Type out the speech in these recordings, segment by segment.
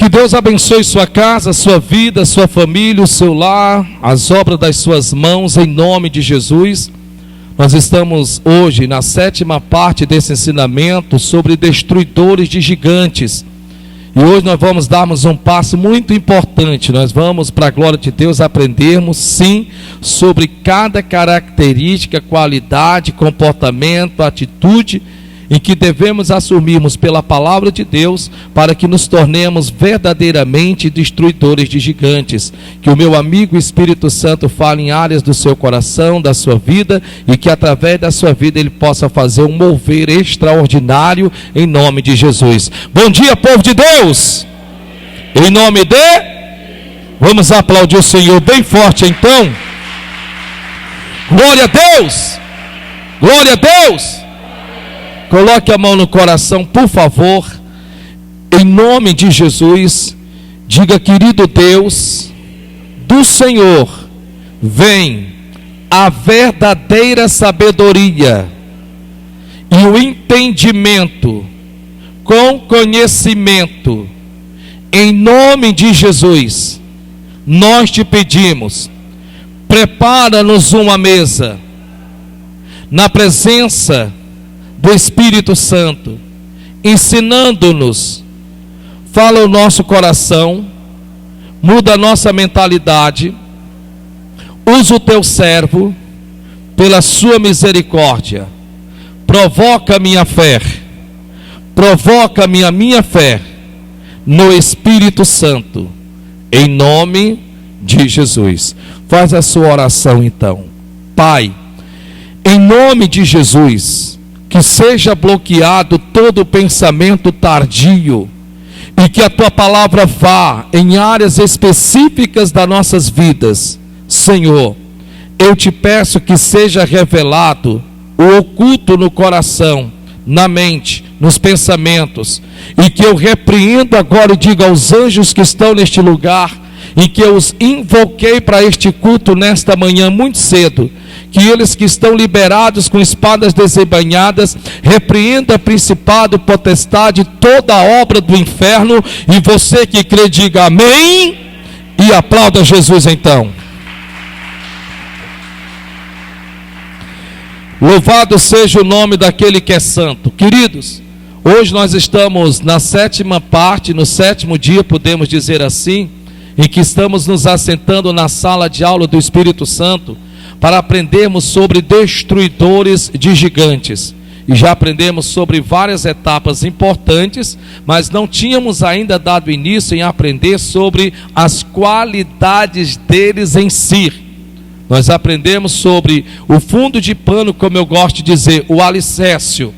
Que Deus abençoe sua casa, sua vida, sua família, o seu lar, as obras das suas mãos, em nome de Jesus. Nós estamos hoje na 7ª parte desse ensinamento sobre destruidores de gigantes. E hoje nós vamos darmos um passo muito importante. Nós vamos, para a glória de Deus, aprendermos sim sobre cada característica, qualidade, comportamento, atitude em que devemos assumirmos pela palavra de Deus para que nos tornemos verdadeiramente destruidores de gigantes. Que o meu amigo Espírito Santo fale em áreas do seu coração, da sua vida, e que através da sua vida ele possa fazer um mover extraordinário em nome de Jesus. Bom dia, povo de Deus! Em nome de... Vamos aplaudir o Senhor bem forte então. Glória a Deus! Glória a Deus! Coloque a mão no coração, por favor, em nome de Jesus. Diga: querido Deus, do Senhor vem a verdadeira sabedoria e o entendimento com conhecimento. Em nome de Jesus, nós te pedimos, prepara-nos uma mesa na presença do Espírito Santo, ensinando-nos. Fala o nosso coração, muda a nossa mentalidade. Usa o teu servo pela sua misericórdia. Provoca a minha fé, provoca-me a minha fé no Espírito Santo, em nome de Jesus. Faz a sua oração então. Pai, em nome de Jesus, que seja bloqueado todo pensamento tardio e que a tua palavra vá em áreas específicas das nossas vidas. Senhor, eu te peço que seja revelado o oculto no coração, na mente, nos pensamentos, e que eu repreendo agora e diga aos anjos que estão neste lugar, em que eu os invoquei para este culto nesta manhã muito cedo, que eles que estão liberados com espadas desembainhadas, repreenda principado, potestade, toda a obra do inferno. E você que crê, diga amém e aplauda Jesus então. Louvado seja o nome daquele que é santo. Queridos, hoje nós estamos na 7ª parte, no 7º dia, podemos dizer assim, em que estamos nos assentando na sala de aula do Espírito Santo, para aprendermos sobre destruidores de gigantes. E já aprendemos sobre várias etapas importantes, mas não tínhamos ainda dado início em aprender sobre as qualidades deles em si. Nós aprendemos sobre o fundo de pano, como eu gosto de dizer, o alicerce.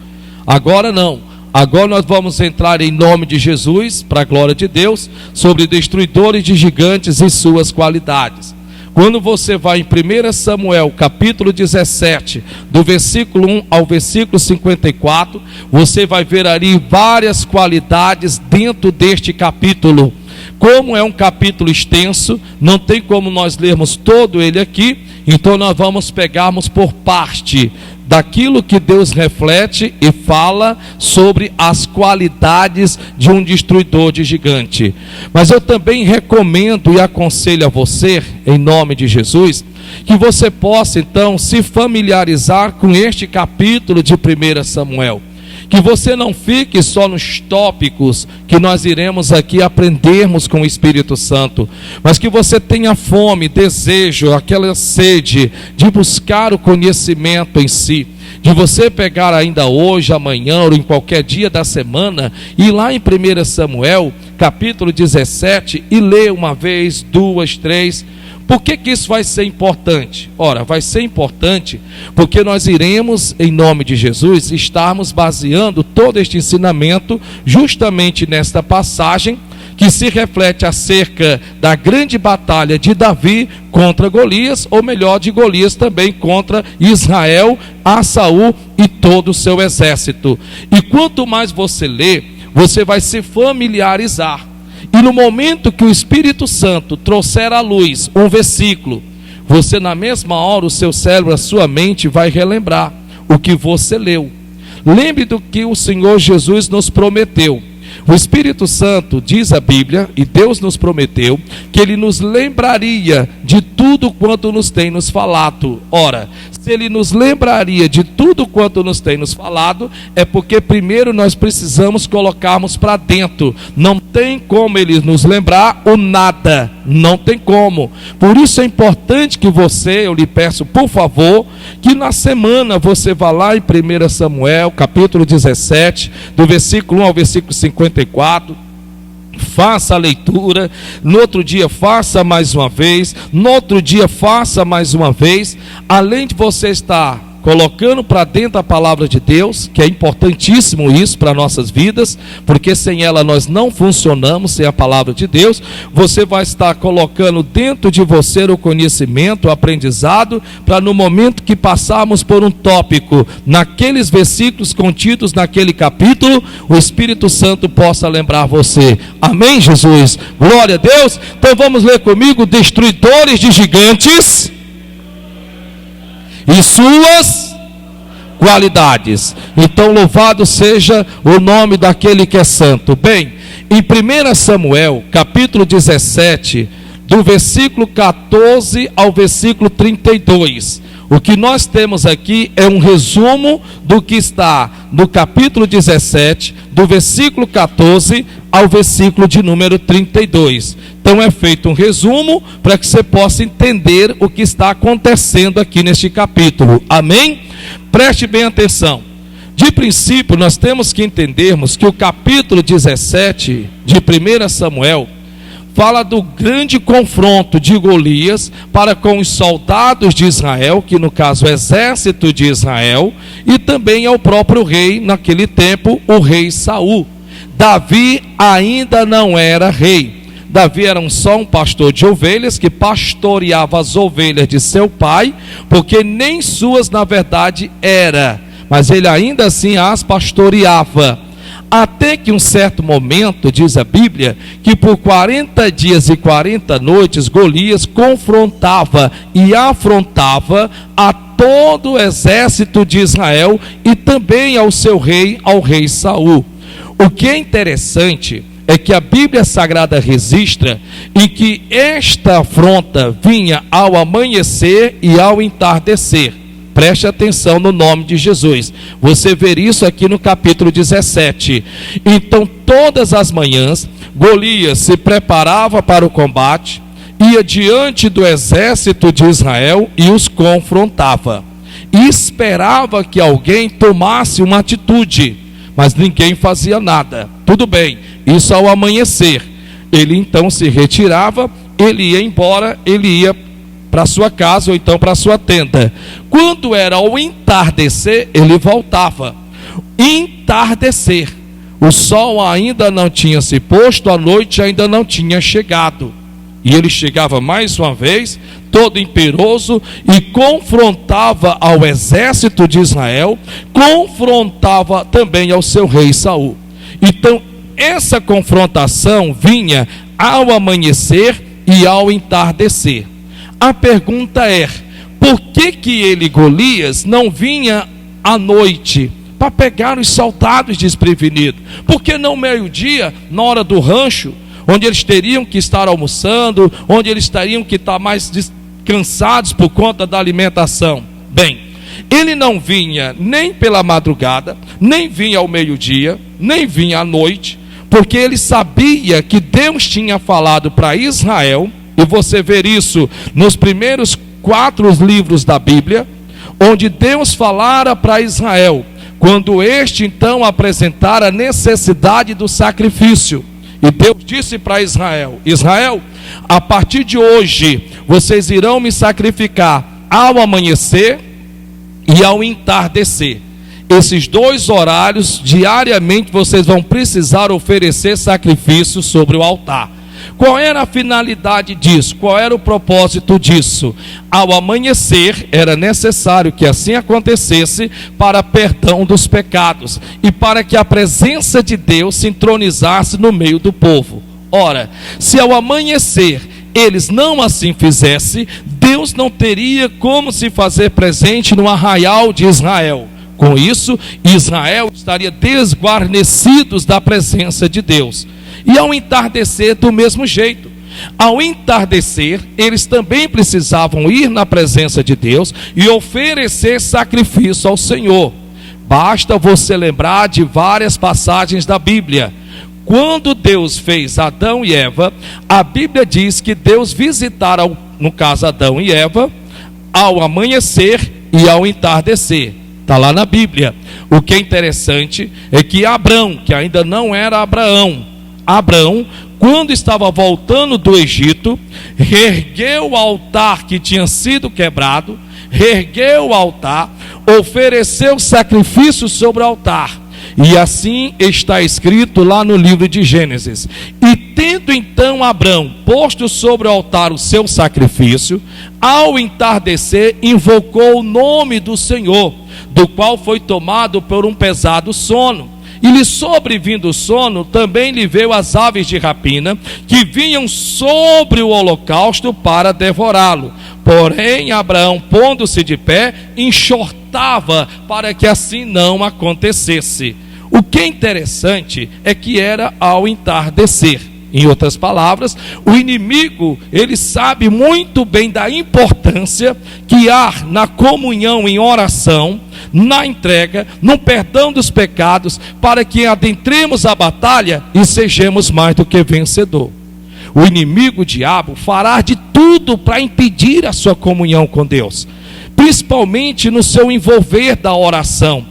Agora não. Agora nós vamos entrar em nome de Jesus, para a glória de Deus, sobre destruidores de gigantes e suas qualidades. Quando você vai em 1 Samuel, capítulo 17, do versículo 1 ao versículo 54, você vai ver ali várias qualidades dentro deste capítulo. Como é um capítulo extenso, não tem como nós lermos todo ele aqui, então nós vamos pegarmos por parte daquilo que Deus reflete e fala sobre as qualidades de um destruidor de gigante. Mas eu também recomendo e aconselho a você, em nome de Jesus, que você possa então se familiarizar com este capítulo de 1 Samuel. Que você não fique só nos tópicos que nós iremos aqui aprendermos com o Espírito Santo, mas que você tenha fome, desejo, aquela sede de buscar o conhecimento em si, de você pegar ainda hoje, amanhã ou em qualquer dia da semana, ir lá em 1 Samuel, capítulo 17, e ler uma vez, duas, três. Por que isso vai ser importante? Ora, vai ser importante porque nós iremos, em nome de Jesus, estarmos baseando todo este ensinamento justamente nesta passagem que se reflete acerca da grande batalha de Davi contra Golias, ou melhor, de Golias também contra Israel, a Saul e todo o seu exército. E quanto mais você lê, você vai se familiarizar. E no momento que o Espírito Santo trouxer à luz um versículo, você na mesma hora, o seu cérebro, a sua mente vai relembrar o que você leu. Lembre do que o Senhor Jesus nos prometeu, O Espírito Santo, diz a Bíblia, e Deus nos prometeu, que Ele nos lembraria de tudo quanto nos tem nos falado. Ora, se Ele nos lembraria de tudo quanto nos tem nos falado, é porque primeiro nós precisamos colocarmos para dentro. Não tem como Ele nos lembrar o nada, não tem como. Por isso é importante que você, eu lhe peço por favor, que na semana você vá lá em 1 Samuel, capítulo 17, do versículo 1 ao versículo 54, faça a leitura, no outro dia faça mais uma vez, no outro dia faça mais uma vez, além de você estar colocando para dentro a palavra de Deus, que é importantíssimo isso para nossas vidas, porque sem ela nós não funcionamos, sem a palavra de Deus. Você vai estar colocando dentro de você o conhecimento, o aprendizado, para no momento que passarmos por um tópico, naqueles versículos contidos naquele capítulo, o Espírito Santo possa lembrar você. Amém, Jesus? Glória a Deus. Então vamos ler comigo: destruidores de gigantes e suas qualidades. Então louvado seja o nome daquele que é santo. Bem, em 1 Samuel, capítulo 17, do versículo 14 ao versículo 32, o que nós temos aqui é um resumo do que está no capítulo 17, do versículo 14 ao versículo de número 32. Então é feito um resumo para que você possa entender o que está acontecendo aqui neste capítulo. Amém? Preste bem atenção. De princípio, nós temos que entendermos que o capítulo 17 de 1 Samuel fala do grande confronto de Golias para com os soldados de Israel, que no caso é o exército de Israel, e também ao próprio rei, naquele tempo, o rei Saul. Davi ainda não era rei. Davi era só um pastor de ovelhas que pastoreava as ovelhas de seu pai, porque nem suas na verdade era, mas ele ainda assim as pastoreava. Até que um certo momento, diz a Bíblia, que por 40 dias e 40 noites Golias confrontava e afrontava a todo o exército de Israel e também ao seu rei, ao rei Saul. O que é interessante é que a Bíblia Sagrada registra em que esta afronta vinha ao amanhecer e ao entardecer. Preste atenção no nome de Jesus. Você vê isso aqui no capítulo 17. Então todas as manhãs Golias se preparava para o combate, ia diante do exército de Israel e os confrontava. E esperava que alguém tomasse uma atitude, mas ninguém fazia nada. Tudo bem, isso ao amanhecer. Ele então se retirava, ele ia embora, ele ia para sua casa ou então para sua tenda. Quando era ao entardecer, ele voltava. Entardecer, o sol ainda não tinha se posto, a noite ainda não tinha chegado. E ele chegava mais uma vez, todo imperoso, e confrontava ao exército de Israel, confrontava também ao seu rei Saul. Então essa confrontação vinha ao amanhecer e ao entardecer. A pergunta é: por que ele, Golias, não vinha à noite para pegar os soldados desprevenidos? Por que não meio-dia, na hora do rancho, onde eles teriam que estar almoçando, onde eles teriam que estar mais cansados por conta da alimentação? Bem, ele não vinha nem pela madrugada, nem vinha ao meio-dia, nem vinha à noite, porque ele sabia que Deus tinha falado para Israel. E você vê isso nos primeiros 4 livros da Bíblia, onde Deus falara para Israel, quando este então apresentar a necessidade do sacrifício. E Deus disse para Israel: Israel, a partir de hoje vocês irão me sacrificar ao amanhecer e ao entardecer. Esses 2 horários, diariamente vocês vão precisar oferecer sacrifício sobre o altar. Qual era a finalidade disso? Qual era o propósito disso? Ao amanhecer era necessário que assim acontecesse para perdão dos pecados e para que a presença de Deus se entronizasse no meio do povo. Ora, se ao amanhecer eles não assim fizessem, Deus não teria como se fazer presente no arraial de Israel. Com isso, Israel estaria desguarnecidos da presença de Deus. E ao entardecer, do mesmo jeito. Ao entardecer, eles também precisavam ir na presença de Deus e oferecer sacrifício ao Senhor. Basta você lembrar de várias passagens da Bíblia. Quando Deus fez Adão e Eva, a Bíblia diz que Deus visitara, no caso Adão e Eva, ao amanhecer e ao entardecer. Está lá na Bíblia. O que é interessante é que Abrão, que ainda não era Abraão, quando estava voltando do Egito, reergueu o altar que tinha sido quebrado, reergueu o altar, ofereceu sacrifício sobre o altar. E assim está escrito lá no livro de Gênesis. E tendo então Abrão posto sobre o altar o seu sacrifício, ao entardecer invocou o nome do Senhor, do qual foi tomado por um pesado sono. E lhe sobrevindo o sono, também lhe veio as aves de rapina, que vinham sobre o holocausto para devorá-lo. Porém, Abraão, pondo-se de pé, enxortava para que assim não acontecesse. O que é interessante é que era ao entardecer. Em outras palavras, o inimigo, ele sabe muito bem da importância que há na comunhão em oração, na entrega, no perdão dos pecados, para que adentremos a batalha e sejamos mais do que vencedor. O inimigo, o diabo, fará de tudo para impedir a sua comunhão com Deus, principalmente no seu envolver da oração.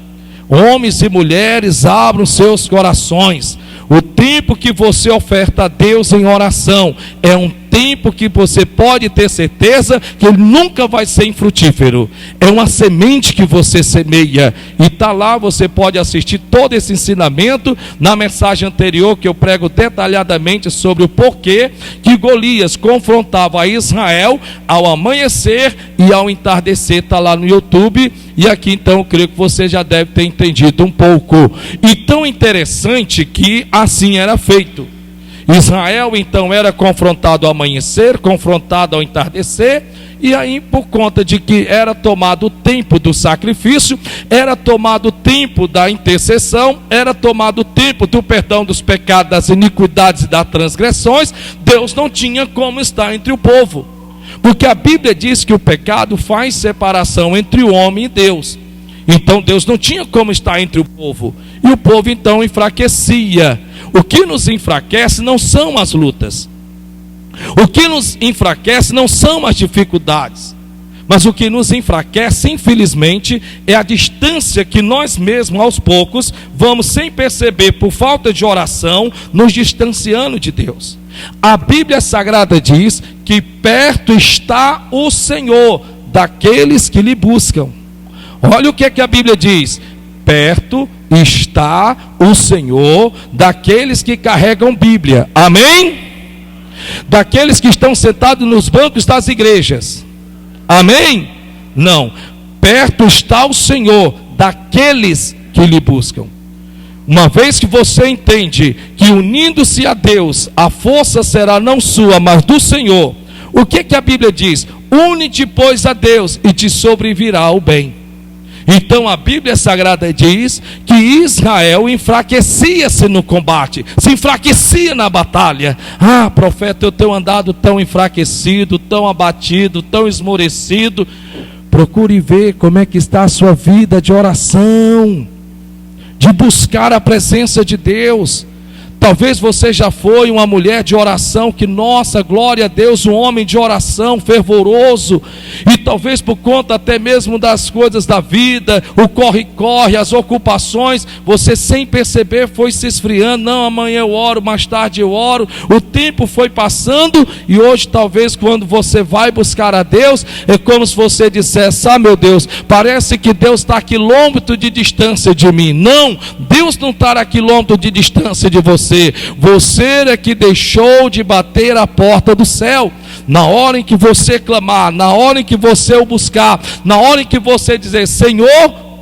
Homens e mulheres, abram seus corações. O tempo que você oferta a Deus em oração é um tempo que você pode ter certeza que ele nunca vai ser infrutífero. É uma semente que você semeia. E está lá, você pode assistir todo esse ensinamento na mensagem anterior, que eu prego detalhadamente sobre o porquê que Golias confrontava a Israel ao amanhecer e ao entardecer. Está lá no YouTube. E aqui então eu creio que você já deve ter entendido um pouco. E tão interessante que assim era feito. Israel então era confrontado ao amanhecer, confrontado ao entardecer, e aí por conta de que era tomado o tempo do sacrifício, era tomado o tempo da intercessão, era tomado o tempo do perdão dos pecados, das iniquidades e das transgressões, Deus não tinha como estar entre o povo. Porque a Bíblia diz que o pecado faz separação entre o homem e Deus. Então Deus não tinha como estar entre o povo. E o povo então enfraquecia. O que nos enfraquece não são as lutas. O que nos enfraquece não são as dificuldades. Mas o que nos enfraquece, infelizmente, é a distância que nós mesmos, aos poucos, vamos sem perceber, por falta de oração, nos distanciando de Deus. A Bíblia Sagrada diz que perto está o Senhor daqueles que lhe buscam. Olha o que é que a Bíblia diz: perto está o Senhor daqueles que carregam Bíblia. Amém? Daqueles que estão sentados nos bancos das igrejas. Amém? Não. Perto está o Senhor daqueles que lhe buscam. Uma vez que você entende que unindo-se a Deus, a força será não sua, mas do Senhor. O que que a Bíblia diz? Une-te, pois, a Deus e te sobrevirá o bem. Então a Bíblia Sagrada diz que Israel enfraquecia-se no combate, se enfraquecia na batalha. Ah, profeta, eu tenho andado tão enfraquecido, tão abatido, tão esmorecido. Procure ver como é que está a sua vida de oração, de buscar a presença de Deus. Talvez você já foi uma mulher de oração, que nossa, glória a Deus, um homem de oração fervoroso, e talvez por conta até mesmo das coisas da vida, o corre-corre, as ocupações, você sem perceber foi se esfriando. Não, amanhã eu oro, mais tarde eu oro. O tempo foi passando, e hoje talvez quando você vai buscar a Deus, é como se você dissesse: ah, meu Deus, parece que Deus está a quilômetro de distância de mim. Não, Deus não está a quilômetro de distância de você. Você é que deixou de bater a porta do céu. Na hora em que você clamar, na hora em que você o buscar, na hora em que você dizer: Senhor,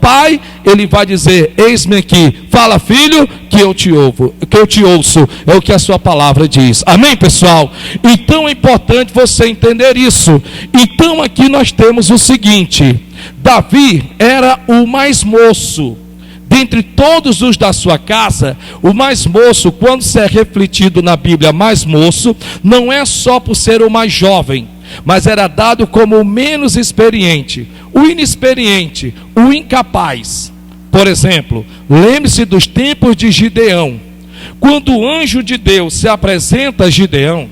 Pai, Ele vai dizer: eis-me aqui, fala, filho, que eu te ouço. É o que a sua palavra diz. Amém, pessoal? Então é importante você entender isso. Então aqui nós temos o seguinte: Davi era o mais moço. Dentre todos os da sua casa, o mais moço, quando se é refletido na Bíblia, mais moço, não é só por ser o mais jovem, mas era dado como o menos experiente, o inexperiente, o incapaz. Por exemplo, lembre-se dos tempos de Gideão. Quando o anjo de Deus se apresenta a Gideão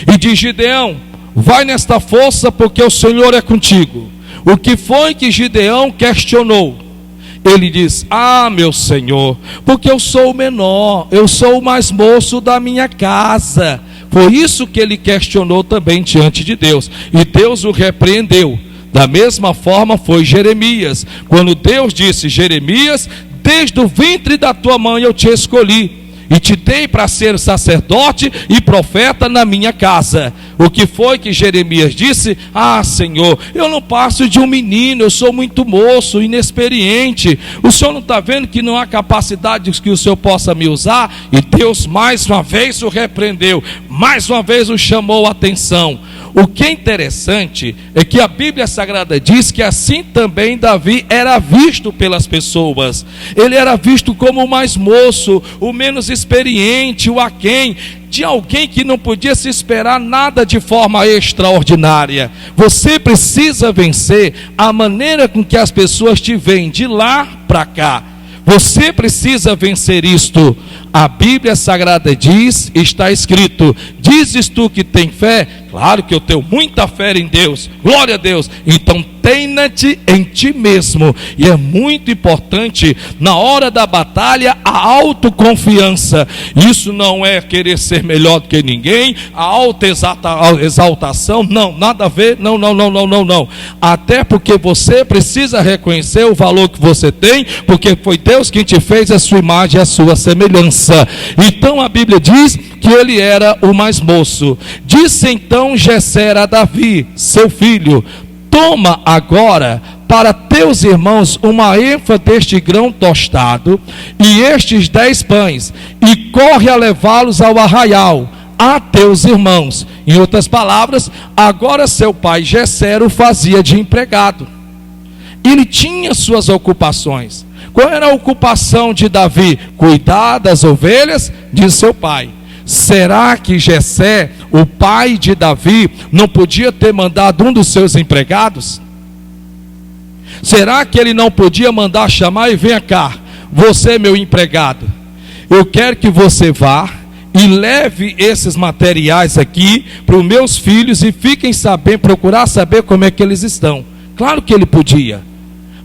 e diz: Gideão, vai nesta força porque o Senhor é contigo. O que foi que Gideão questionou? Ele diz: ah, meu Senhor, porque eu sou o menor, eu sou o mais moço da minha casa. Foi isso que ele questionou também diante de Deus, e Deus o repreendeu. Da mesma forma foi Jeremias, quando Deus disse: Jeremias, desde o ventre da tua mãe eu te escolhi e te dei para ser sacerdote e profeta na minha casa. O que foi que Jeremias disse? Ah, Senhor, eu não passo de um menino, eu sou muito moço, inexperiente. O Senhor não está vendo que não há capacidade que o Senhor possa me usar? E Deus mais uma vez o repreendeu, mais uma vez o chamou a atenção. O que é interessante é que a Bíblia Sagrada diz que assim também Davi era visto pelas pessoas. Ele era visto como o mais moço, o menos experiente, o aquém, de alguém que não podia se esperar nada de forma extraordinária. Você precisa vencer a maneira com que as pessoas te veem de lá para cá. Você precisa vencer isto. A Bíblia Sagrada diz, está escrito: dizes tu que tem fé? Claro que eu tenho muita fé em Deus, glória a Deus. Então tenha-te em ti mesmo. E é muito importante na hora da batalha a autoconfiança. Isso não é querer ser melhor do que ninguém, a autoexaltação, não, nada a ver, não. Até porque você precisa reconhecer o valor que você tem, porque foi Deus quem te fez a sua imagem e a sua semelhança. Então a Bíblia diz que ele era o mais moço. Disse então Jessé a Davi, seu filho: toma agora para teus irmãos uma ênfase deste grão tostado e estes 10 pães, e corre a levá-los ao arraial a teus irmãos. Em outras palavras, agora seu pai Jessé o fazia de empregado. Ele tinha suas ocupações. Qual era a ocupação de Davi? Cuidar das ovelhas de seu pai. Será que Jessé, o pai de Davi, não podia ter mandado um dos seus empregados? Será que ele não podia mandar chamar e venha cá, você meu empregado, eu quero que você vá e leve esses materiais aqui para os meus filhos e fiquem sabendo, procurar saber como é que eles estão. Claro que ele podia.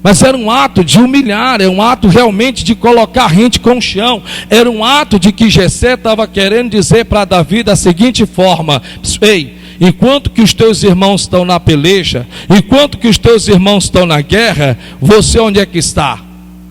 Mas era um ato de humilhar, era um ato realmente de colocar a rente com o chão. Era um ato de que Jessé estava querendo dizer para Davi da seguinte forma: ei, enquanto que os teus irmãos estão na peleja, enquanto que os teus irmãos estão na guerra, você onde é que está?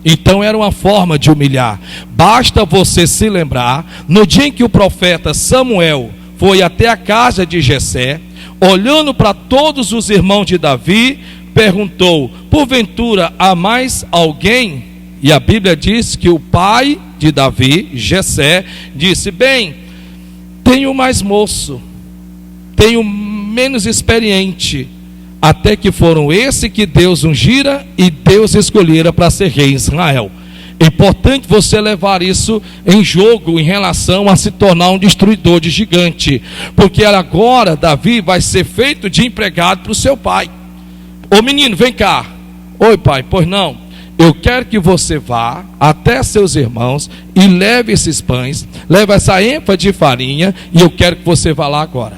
Então era uma forma de humilhar. Basta você se lembrar, no dia em que o profeta Samuel foi até a casa de Jessé, olhando para todos os irmãos de Davi, perguntou: porventura há mais alguém? E a Bíblia diz que o pai de Davi, Jessé, disse: bem, tenho mais moço, tenho menos experiente, até que foram esse que Deus ungira e Deus escolhera para ser rei em Israel. É importante você levar isso em jogo em relação a se tornar um destruidor de gigante, porque agora Davi vai ser feito de empregado para o seu pai. Ô menino, vem cá. Oi pai, pois não. Eu quero que você vá até seus irmãos e leve esses pães, leve essa ênfase de farinha, e eu quero que você vá lá agora.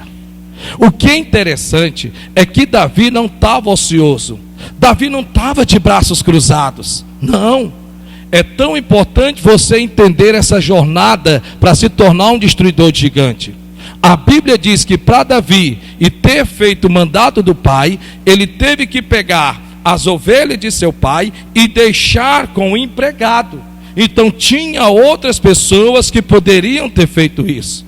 O que é interessante é que Davi não estava ocioso. Davi não estava de braços cruzados. Não. É tão importante você entender essa jornada para se tornar um destruidor de gigante. A Bíblia diz que para Davi e ter feito o mandato do pai, ele teve que pegar as ovelhas de seu pai e deixar com o empregado. Então tinha outras pessoas que poderiam ter feito isso.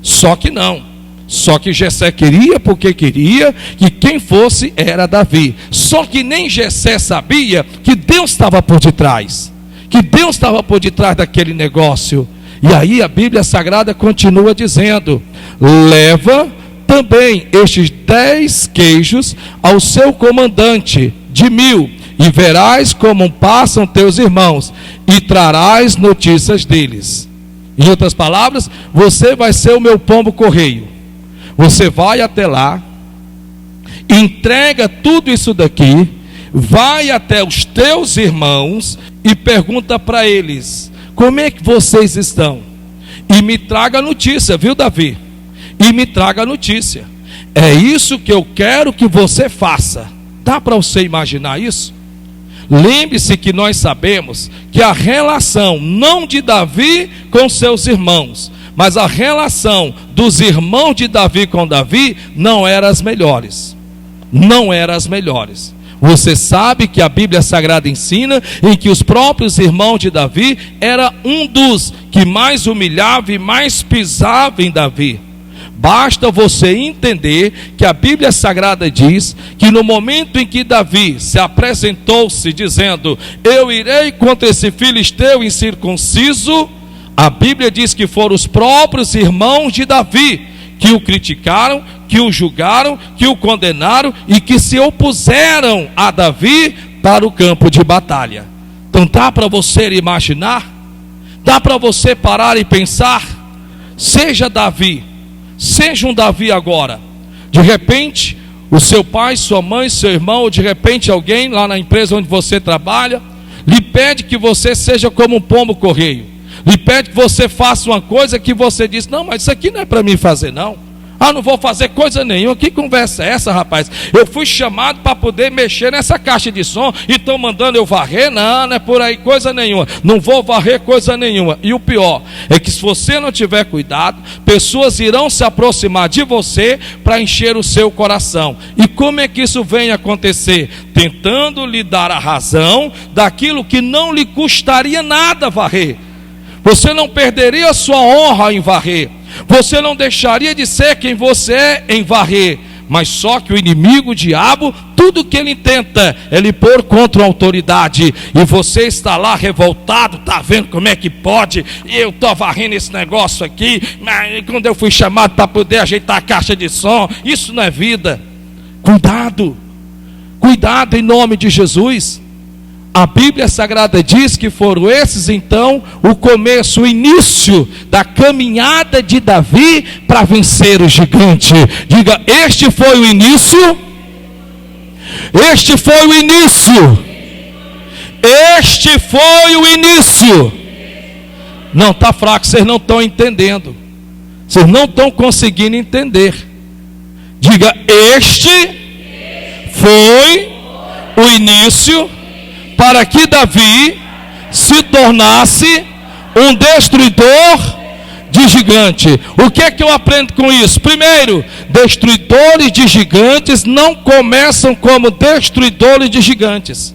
Só que não. Só que Jessé queria, porque queria que quem fosse era Davi. Só que nem Jessé sabia que Deus estava por detrás. Que Deus estava por detrás daquele negócio. E aí a Bíblia Sagrada continua dizendo: leva também estes 10 queijos ao seu comandante de 1000, e verás como passam teus irmãos, e trarás notícias deles. Em outras palavras, você vai ser o meu pombo correio. Você vai até lá, entrega tudo isso daqui, vai até os teus irmãos e pergunta para eles: como é que vocês estão? E me traga a notícia, viu, Davi? E me traga a notícia. É isso que eu quero que você faça. Dá para você imaginar isso? Lembre-se que nós sabemos que a relação não de Davi com seus irmãos, mas a relação dos irmãos de Davi com Davi não era as melhores. Não era as melhores. Você sabe que a Bíblia Sagrada ensina em que os próprios irmãos de Davi era um dos que mais humilhava e mais pisava em Davi. Basta você entender que a Bíblia Sagrada diz que no momento em que Davi se apresentou-se dizendo: eu irei contra esse filisteu incircunciso, a Bíblia diz que foram os próprios irmãos de Davi que o criticaram, que o julgaram, que o condenaram e que se opuseram a Davi para o campo de batalha. Então dá para você imaginar? Dá para você parar e pensar? Seja Davi, seja um Davi agora. De repente, o seu pai, sua mãe, seu irmão, ou de repente alguém lá na empresa onde você trabalha, lhe pede que você seja como um pombo correio. Lhe pede que você faça uma coisa que você diz: não, mas isso aqui não é para mim fazer não. Ah, não vou fazer coisa nenhuma. Que conversa é essa, rapaz? Eu fui chamado para poder mexer nessa caixa de som e estão mandando eu varrer? Não, não é por aí coisa nenhuma. Não vou varrer coisa nenhuma. E o pior é que se você não tiver cuidado, pessoas irão se aproximar de você para encher o seu coração. E como é que isso vem acontecer? Tentando lhe dar a razão daquilo que não lhe custaria nada varrer. Você não perderia a sua honra em varrer. Você não deixaria de ser quem você é em varrer. Mas só que o inimigo, o diabo, tudo que ele tenta é lhe pôr contra a autoridade. E você está lá revoltado, está vendo como é que pode? Eu estou varrendo esse negócio aqui, mas quando eu fui chamado para poder ajeitar a caixa de som, isso não é vida. Cuidado, cuidado em nome de Jesus. A Bíblia Sagrada diz que foram esses então o começo, o início da caminhada de Davi para vencer o gigante. Diga: este foi o início. Este foi o início. Este foi o início. Não, está fraco, vocês não estão entendendo. Vocês não estão conseguindo entender. Diga: este foi o início para que Davi se tornasse um destruidor de gigante. O que é que eu aprendo com isso? Primeiro, destruidores de gigantes não começam como destruidores de gigantes.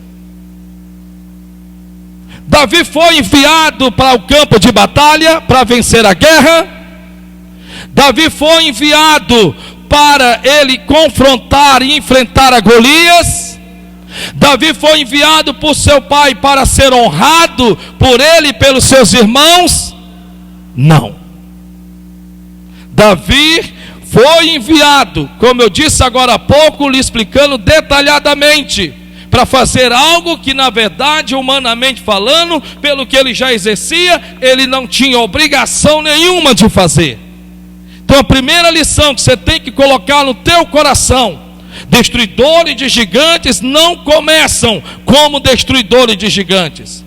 Davi foi enviado para o campo de batalha para vencer a guerra. Davi foi enviado para ele confrontar e enfrentar a Golias. Davi foi enviado por seu pai para ser honrado por ele e pelos seus irmãos? Não. Davi foi enviado, como eu disse agora há pouco, lhe explicando detalhadamente, para fazer algo que na verdade, humanamente falando, pelo que ele já exercia, ele não tinha obrigação nenhuma de fazer. Então a primeira lição que você tem que colocar no teu coração: destruidores de gigantes não começam como destruidores de gigantes.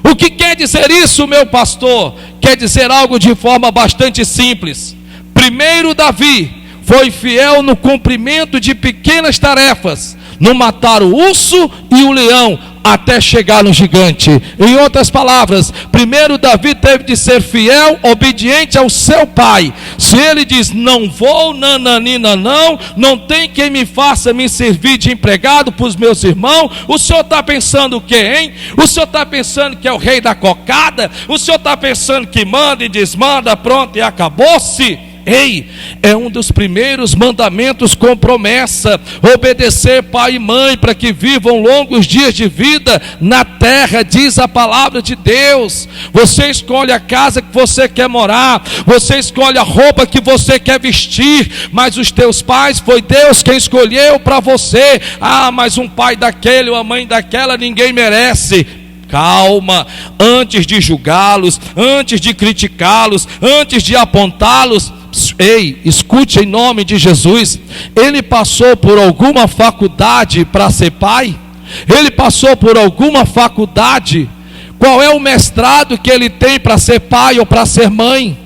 O que quer dizer isso, meu pastor? Quer dizer algo de forma bastante simples. Primeiro, Davi foi fiel no cumprimento de pequenas tarefas, no matar o urso e o leão, até chegar no gigante. Em outras palavras, primeiro Davi teve de ser fiel, obediente ao seu pai. Se ele diz: não vou, nananina, não tem quem me faça me servir de empregado para os meus irmãos. O senhor está pensando o quê, hein? O senhor está pensando que é o rei da cocada? O senhor está pensando que manda e desmanda, pronto e acabou-se? Ei, é um dos primeiros mandamentos com promessa: obedecer pai e mãe para que vivam longos dias de vida na terra, diz a palavra de Deus. Você escolhe a casa que você quer morar, você escolhe a roupa que você quer vestir, mas os teus pais foi Deus quem escolheu para você. Ah, mas um pai daquele ou a mãe daquela ninguém merece. Calma, antes de julgá-los, antes de criticá-los, antes de apontá-los, ei, escute em nome de Jesus. Ele passou por alguma faculdade para ser pai? Ele passou por alguma faculdade? Qual é o mestrado que ele tem para ser pai ou para ser mãe?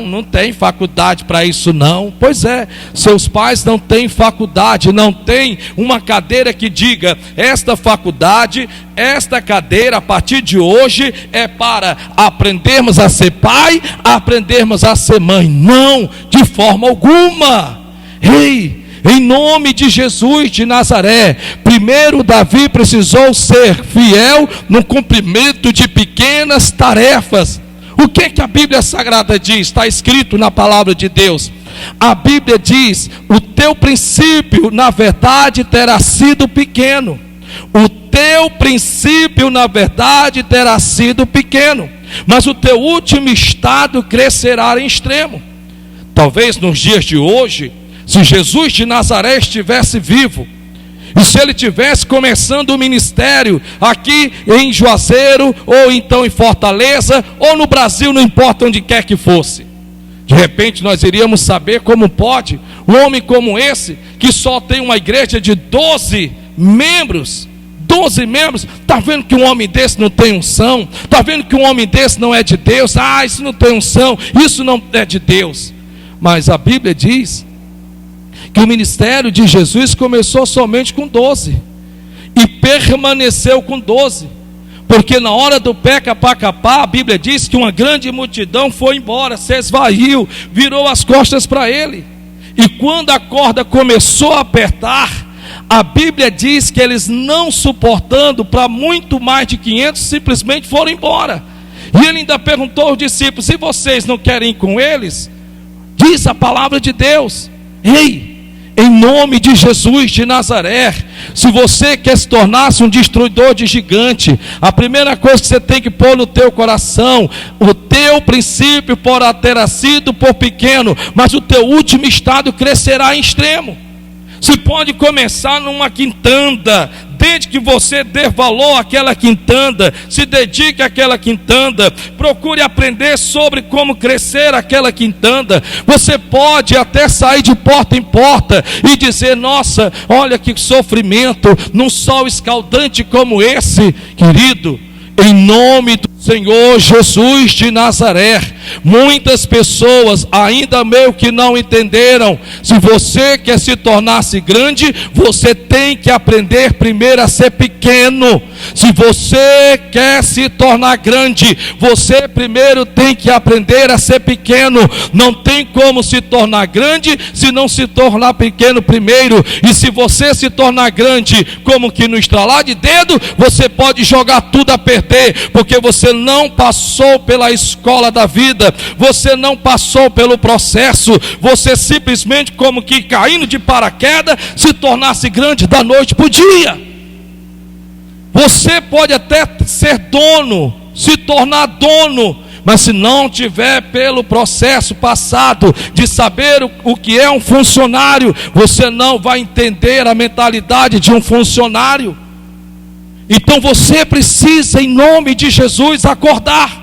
Não tem faculdade para isso não. Pois é, seus pais não têm faculdade, não tem uma cadeira que diga: esta faculdade, esta cadeira a partir de hoje é para aprendermos a ser pai, aprendermos a ser mãe. Não, de forma alguma. Ei, em nome de Jesus de Nazaré, primeiro Davi precisou ser fiel no cumprimento de pequenas tarefas. O que que a Bíblia Sagrada diz? Está escrito na palavra de Deus. A Bíblia diz: o teu princípio na verdade terá sido pequeno. O teu princípio na verdade terá sido pequeno, mas o teu último estado crescerá em extremo. Talvez nos dias de hoje, se Jesus de Nazaré estivesse vivo, e se ele tivesse começando o ministério aqui em Juazeiro, ou então em Fortaleza, ou no Brasil, não importa onde quer que fosse, de repente nós iríamos saber como pode um homem como esse, que só tem uma igreja de 12 membros, está vendo que um homem desse não tem unção? Está vendo que um homem desse não é de Deus? Ah, isso não tem unção, isso não é de Deus. Mas a Bíblia diz que o ministério de Jesus começou somente com 12 e permaneceu com 12, porque na hora do peca para capar, a Bíblia diz que uma grande multidão foi embora, se esvaiu, virou as costas para ele. E quando a corda começou a apertar, a Bíblia diz que eles, não suportando para muito mais de 500, simplesmente foram embora. E ele ainda perguntou aos discípulos: se vocês não querem ir com eles? Diz a palavra de Deus: ei, em nome de Jesus de Nazaré, se você quer se tornar um destruidor de gigante, a primeira coisa que você tem que pôr no teu coração: o teu princípio poderá ter sido por pequeno, mas o teu último estado crescerá em extremo. Se pode começar numa quintanda, desde que você dê valor àquela quintanda, se dedique àquela quintanda, procure aprender sobre como crescer aquela quintanda. Você pode até sair de porta em porta e dizer: nossa, olha que sofrimento, num sol escaldante como esse. Querido, em nome do Senhor Jesus de Nazaré, muitas pessoas ainda meio que não entenderam. Se você quer se tornar-se grande, você tem que aprender primeiro a ser pequeno. Se você quer se tornar grande, você primeiro tem que aprender a ser pequeno. Não tem como se tornar grande se não se tornar pequeno primeiro. E se você se tornar grande como que no estralar de dedo, você pode jogar tudo a perder, porque você não passou pela escola da vida, você não passou pelo processo. Você simplesmente, como que caindo de paraquedas, se tornasse grande da noite para o dia. Você pode até ser dono, se tornar dono, mas se não tiver pelo processo passado de saber o que é um funcionário, você não vai entender a mentalidade de um funcionário. Então você precisa, em nome de Jesus, acordar.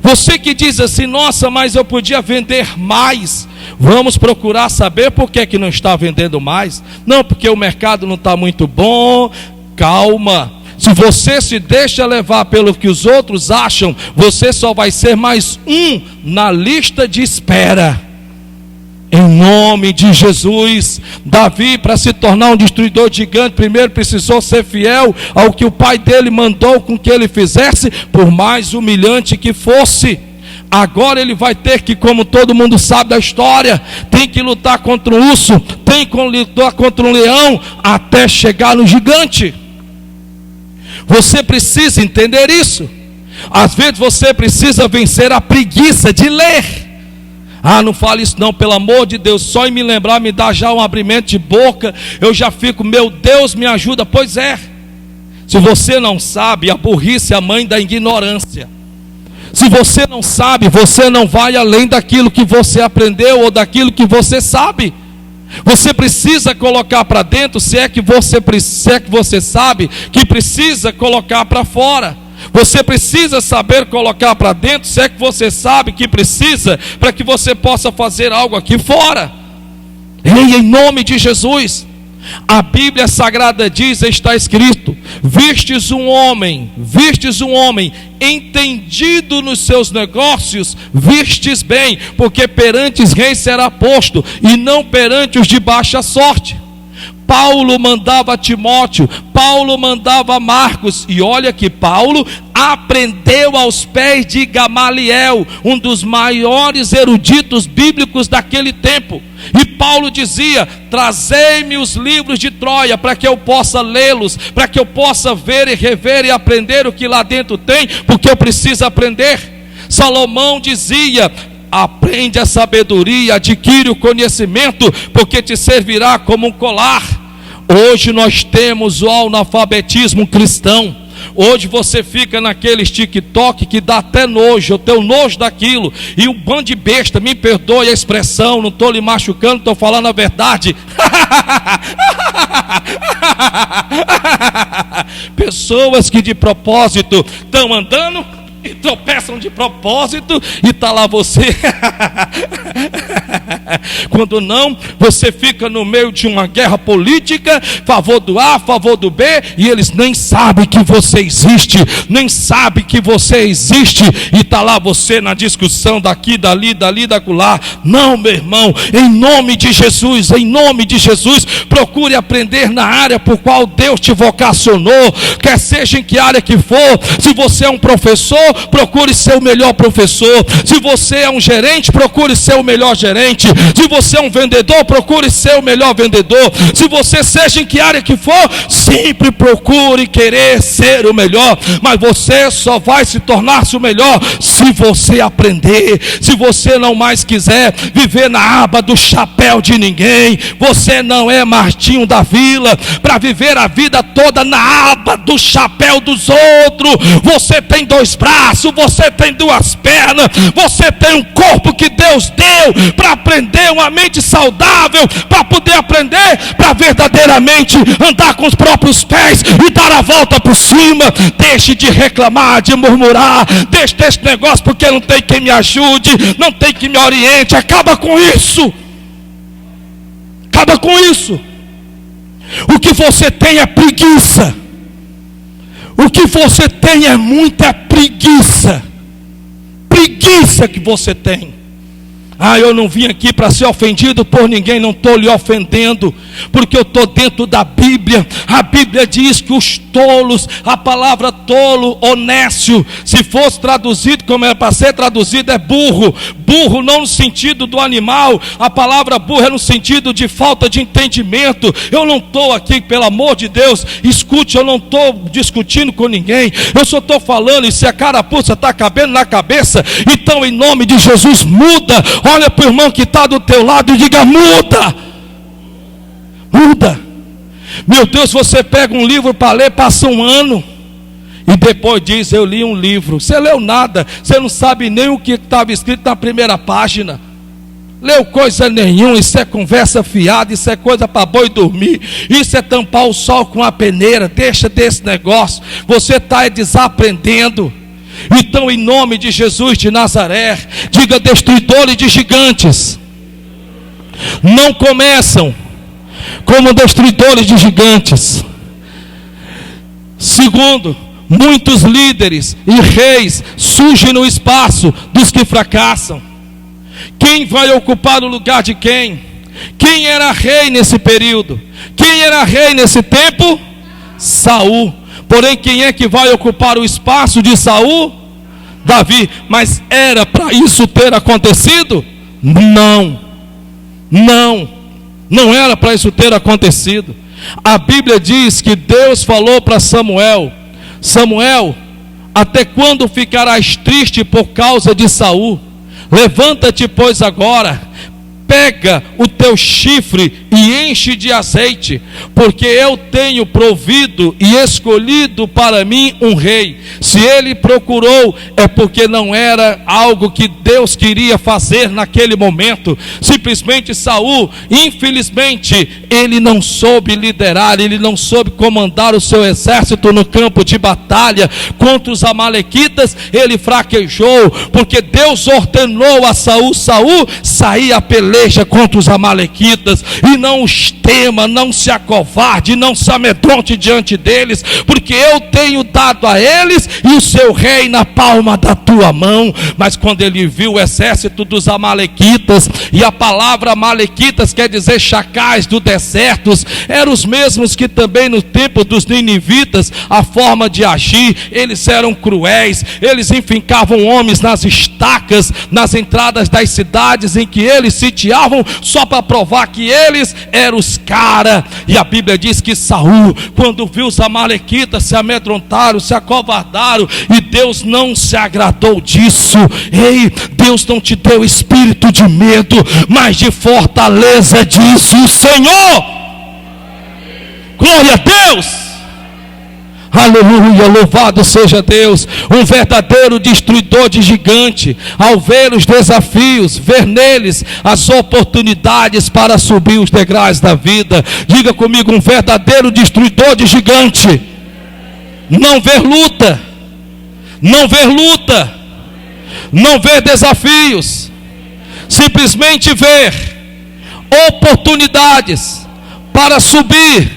Você que diz assim: nossa, mas eu podia vender mais. Vamos procurar saber por que não está vendendo mais. Não, porque o mercado não está muito bom. Calma. Se você se deixa levar pelo que os outros acham, você só vai ser mais um na lista de espera. Em nome de Jesus, Davi, para se tornar um destruidor gigante, primeiro precisou ser fiel ao que o pai dele mandou com que ele fizesse, por mais humilhante que fosse. Agora ele vai ter que, como todo mundo sabe da história, tem que lutar contra um urso, tem que lutar contra um leão, até chegar no gigante. Você precisa entender isso. Às vezes você precisa vencer a preguiça de ler. Ah, não fale isso não, pelo amor de Deus. Só em me lembrar me dá já um abrimento de boca. Eu já fico, meu Deus, me ajuda. Pois é. Se você não sabe, a burrice é a mãe da ignorância. Se você não sabe, você não vai além daquilo que você aprendeu ou daquilo que você sabe. Você precisa colocar para dentro, se é que você sabe que precisa colocar para fora. Você precisa saber colocar para dentro, se é que você sabe que precisa, para que você possa fazer algo aqui fora. Ei, em nome de Jesus. A Bíblia Sagrada diz, está escrito: vistes um homem entendido nos seus negócios, vistes bem, porque perante os reis será posto, e não perante os de baixa sorte. Paulo mandava Timóteo, Paulo mandava Marcos, e olha que Paulo aprendeu aos pés de Gamaliel, um dos maiores eruditos bíblicos daquele tempo. E Paulo dizia: trazei-me os livros de Troia, para que eu possa lê-los, para que eu possa ver e rever e aprender o que lá dentro tem, porque eu preciso aprender. Salomão dizia: aprende a sabedoria, adquire o conhecimento, porque te servirá como um colar. Hoje nós temos o analfabetismo cristão. Hoje você fica naqueles TikTok que dá até nojo, eu tenho nojo daquilo. E um bando de besta, me perdoe a expressão, não estou lhe machucando, estou falando a verdade. Pessoas que de propósito estão andando e tropeçam de propósito, e está lá você. Quando não, você fica no meio de uma guerra política, favor do A, favor do B, e eles nem sabem que você existe, nem sabem que você existe, e está lá você na discussão daqui, dali, dacular. Não, meu irmão, em nome de Jesus, procure aprender na área por qual Deus te vocacionou, quer seja em que área que for. Se você é um professor, procure ser o melhor professor. Se você é um gerente, procure ser o melhor gerente. Se você é um vendedor, procure ser o melhor vendedor. Se você, seja em que área que for, sempre procure querer ser o melhor. Mas você só vai se tornar-se o melhor se você aprender. Se você não mais quiser viver na aba do chapéu de ninguém, você não é Martinho da Vila para viver a vida toda na aba do chapéu dos outros. Você tem 2 braços, você tem 2 pernas, você tem um corpo que Deus deu para aprender, uma mente saudável, para poder aprender, para verdadeiramente andar com os próprios pés e dar a volta por cima. Deixe de reclamar, de murmurar, deixe desse negócio porque não tem quem me ajude, não tem quem me oriente. Acaba com isso. Acaba com isso. O que você tem é preguiça. O que você tem é muita preguiça. Preguiça que você tem. Ah, eu não vim aqui para ser ofendido por ninguém. Não estou lhe ofendendo, porque eu estou dentro da Bíblia. A Bíblia diz que os tolos, a palavra tolo, honécio, se fosse traduzido como era para ser traduzido, é burro. Burro não no sentido do animal, a palavra burro é no sentido de falta de entendimento. Eu não estou aqui, pelo amor de Deus, escute, eu não estou discutindo com ninguém, eu só estou falando. E se a carapuça está cabendo na cabeça, então em nome de Jesus muda. Olha para o irmão que está do teu lado e diga: muda. Muda. Meu Deus, você pega um livro para ler, passa um ano e depois diz: eu li um livro. Você leu nada, você não sabe nem o que estava escrito na primeira página. Leu coisa nenhuma. Isso é conversa fiada, isso é coisa para boi dormir, isso é tampar o sol com a peneira. Deixa desse negócio, você está desaprendendo. Então, em nome de Jesus de Nazaré, diga: destruidores de gigantes não começam como destruidores de gigantes. Segundo, muitos líderes e reis surgem no espaço dos que fracassam. Quem vai ocupar o lugar de quem? Quem era rei nesse período? Quem era rei nesse tempo? Saul. Porém, quem é que vai ocupar o espaço de Saul? Davi. Mas era para isso ter acontecido? Não. Não era para isso ter acontecido. A Bíblia diz que Deus falou para Samuel: Samuel, até quando ficarás triste por causa de Saul? Levanta-te, pois, agora, pega o teu chifre e enche de azeite, porque eu tenho provido e escolhido para mim um rei. Se ele procurou, é porque não era algo que Deus queria fazer naquele momento. Simplesmente Saul, infelizmente, ele não soube liderar, ele não soube comandar o seu exército no campo de batalha contra os amalequitas. Ele fraquejou, porque Deus ordenou a Saul: Saul, sair a peleja contra os amalequitas, e não os tema, não se acovarde, não se amedronte diante deles, porque eu tenho dado a eles e o seu rei na palma da tua mão. Mas quando ele viu o exército dos amalequitas, e a palavra amalequitas quer dizer chacais do deserto, eram os mesmos que também no tempo dos ninivitas, a forma de agir, eles eram cruéis, eles enfincavam homens nas estacas, nas entradas das cidades em que eles sitiavam, só para provar que eles eram os cara. E a Bíblia diz que Saul, quando viu os amalequitas, se amedrontaram, se acovardaram, e Deus não se agradou disso. Ei, Deus não te deu espírito de medo, mas de fortaleza, disse o Senhor. Glória a Deus. Aleluia, louvado seja Deus. Um verdadeiro destruidor de gigante, ao ver os desafios, ver neles as oportunidades para subir os degraus da vida. Diga comigo: um verdadeiro destruidor de gigante. Não ver luta, não ver luta, não ver desafios, simplesmente ver oportunidades para subir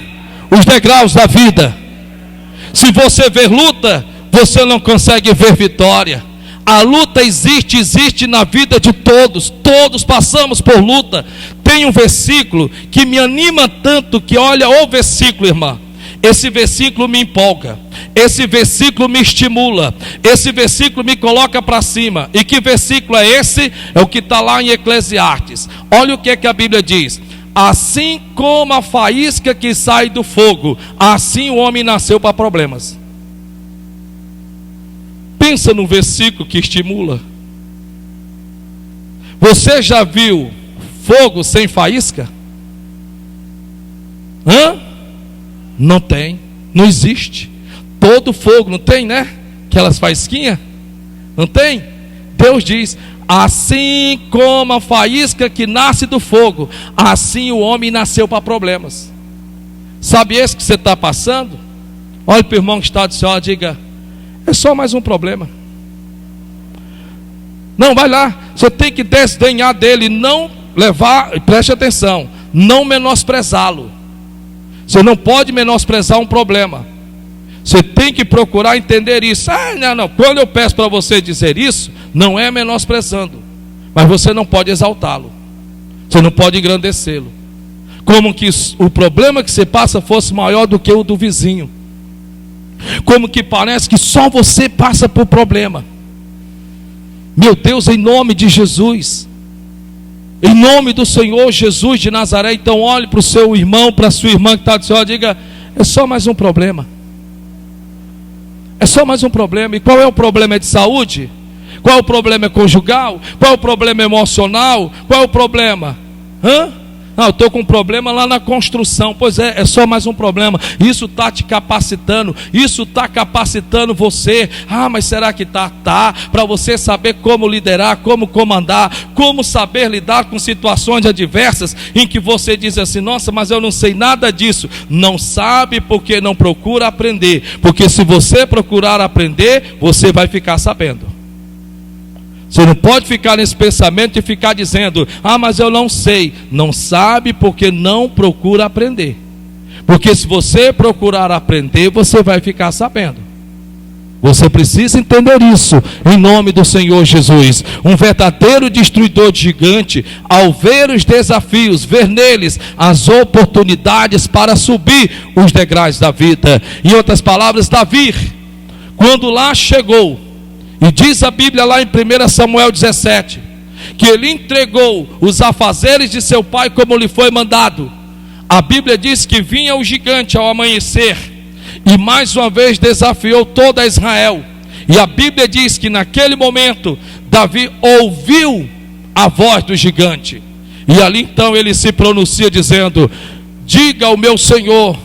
os degraus da vida. Se você ver luta, você não consegue ver vitória. A luta existe na vida de todos. Todos passamos por luta. Tem um versículo que me anima tanto, que olha o versículo, irmã. Esse versículo me empolga. Esse versículo me estimula. Esse versículo me coloca para cima. E que versículo é esse? É o que está lá em Eclesiastes. Olha o que é que a Bíblia diz: assim como a faísca que sai do fogo, assim o homem nasceu para problemas. Pensa no versículo que estimula. Você já viu fogo sem faísca? Não tem, não existe. Todo fogo, não tem, né? Aquelas faísquinhas, não tem? Deus diz: assim como a faísca que nasce do fogo, assim o homem nasceu para problemas. Sabe esse que você está passando? Olha para o irmão que está do céu, diga: é só mais um problema. Não, vai lá, você tem que desdenhar dele, não levar, preste atenção, não menosprezá-lo. Você não pode menosprezar um problema. Você tem que procurar entender isso. Não, quando eu peço para você dizer isso, não é menosprezando, mas você não pode exaltá-lo, você não pode engrandecê-lo, como que o problema que você passa fosse maior do que o do vizinho, como que parece que só você passa por problema. Meu Deus, em nome de Jesus, em nome do Senhor Jesus de Nazaré, então olhe para o seu irmão, para a sua irmã que está do céu, diga: é só mais um problema. É só mais um problema. E qual é o problema? É de saúde? Qual é o problema? É conjugal? Qual é o problema emocional? Qual é o problema? Não, eu estou com um problema lá na construção. Pois é só mais um problema. Isso está te capacitando, isso está capacitando você. Mas será que está? Tá, para você saber como liderar, como comandar, como saber lidar com situações adversas, em que você diz assim: nossa, mas eu não sei nada disso. Não sabe porque não procura aprender, porque se você procurar aprender, você vai ficar sabendo. Você não pode ficar nesse pensamento de ficar dizendo: mas eu não sei. Não sabe porque não procura aprender. Porque se você procurar aprender, você vai ficar sabendo. Você precisa entender isso, em nome do Senhor Jesus. Um verdadeiro destruidor de gigante, ao ver os desafios, ver neles as oportunidades para subir os degraus da vida. Em outras palavras, Davi, quando lá chegou, e diz a Bíblia lá em 1 Samuel 17, que ele entregou os afazeres de seu pai como lhe foi mandado. A Bíblia diz que vinha o gigante ao amanhecer, e mais uma vez desafiou toda Israel. E a Bíblia diz que naquele momento, Davi ouviu a voz do gigante, e ali então ele se pronuncia dizendo: diga ao meu senhor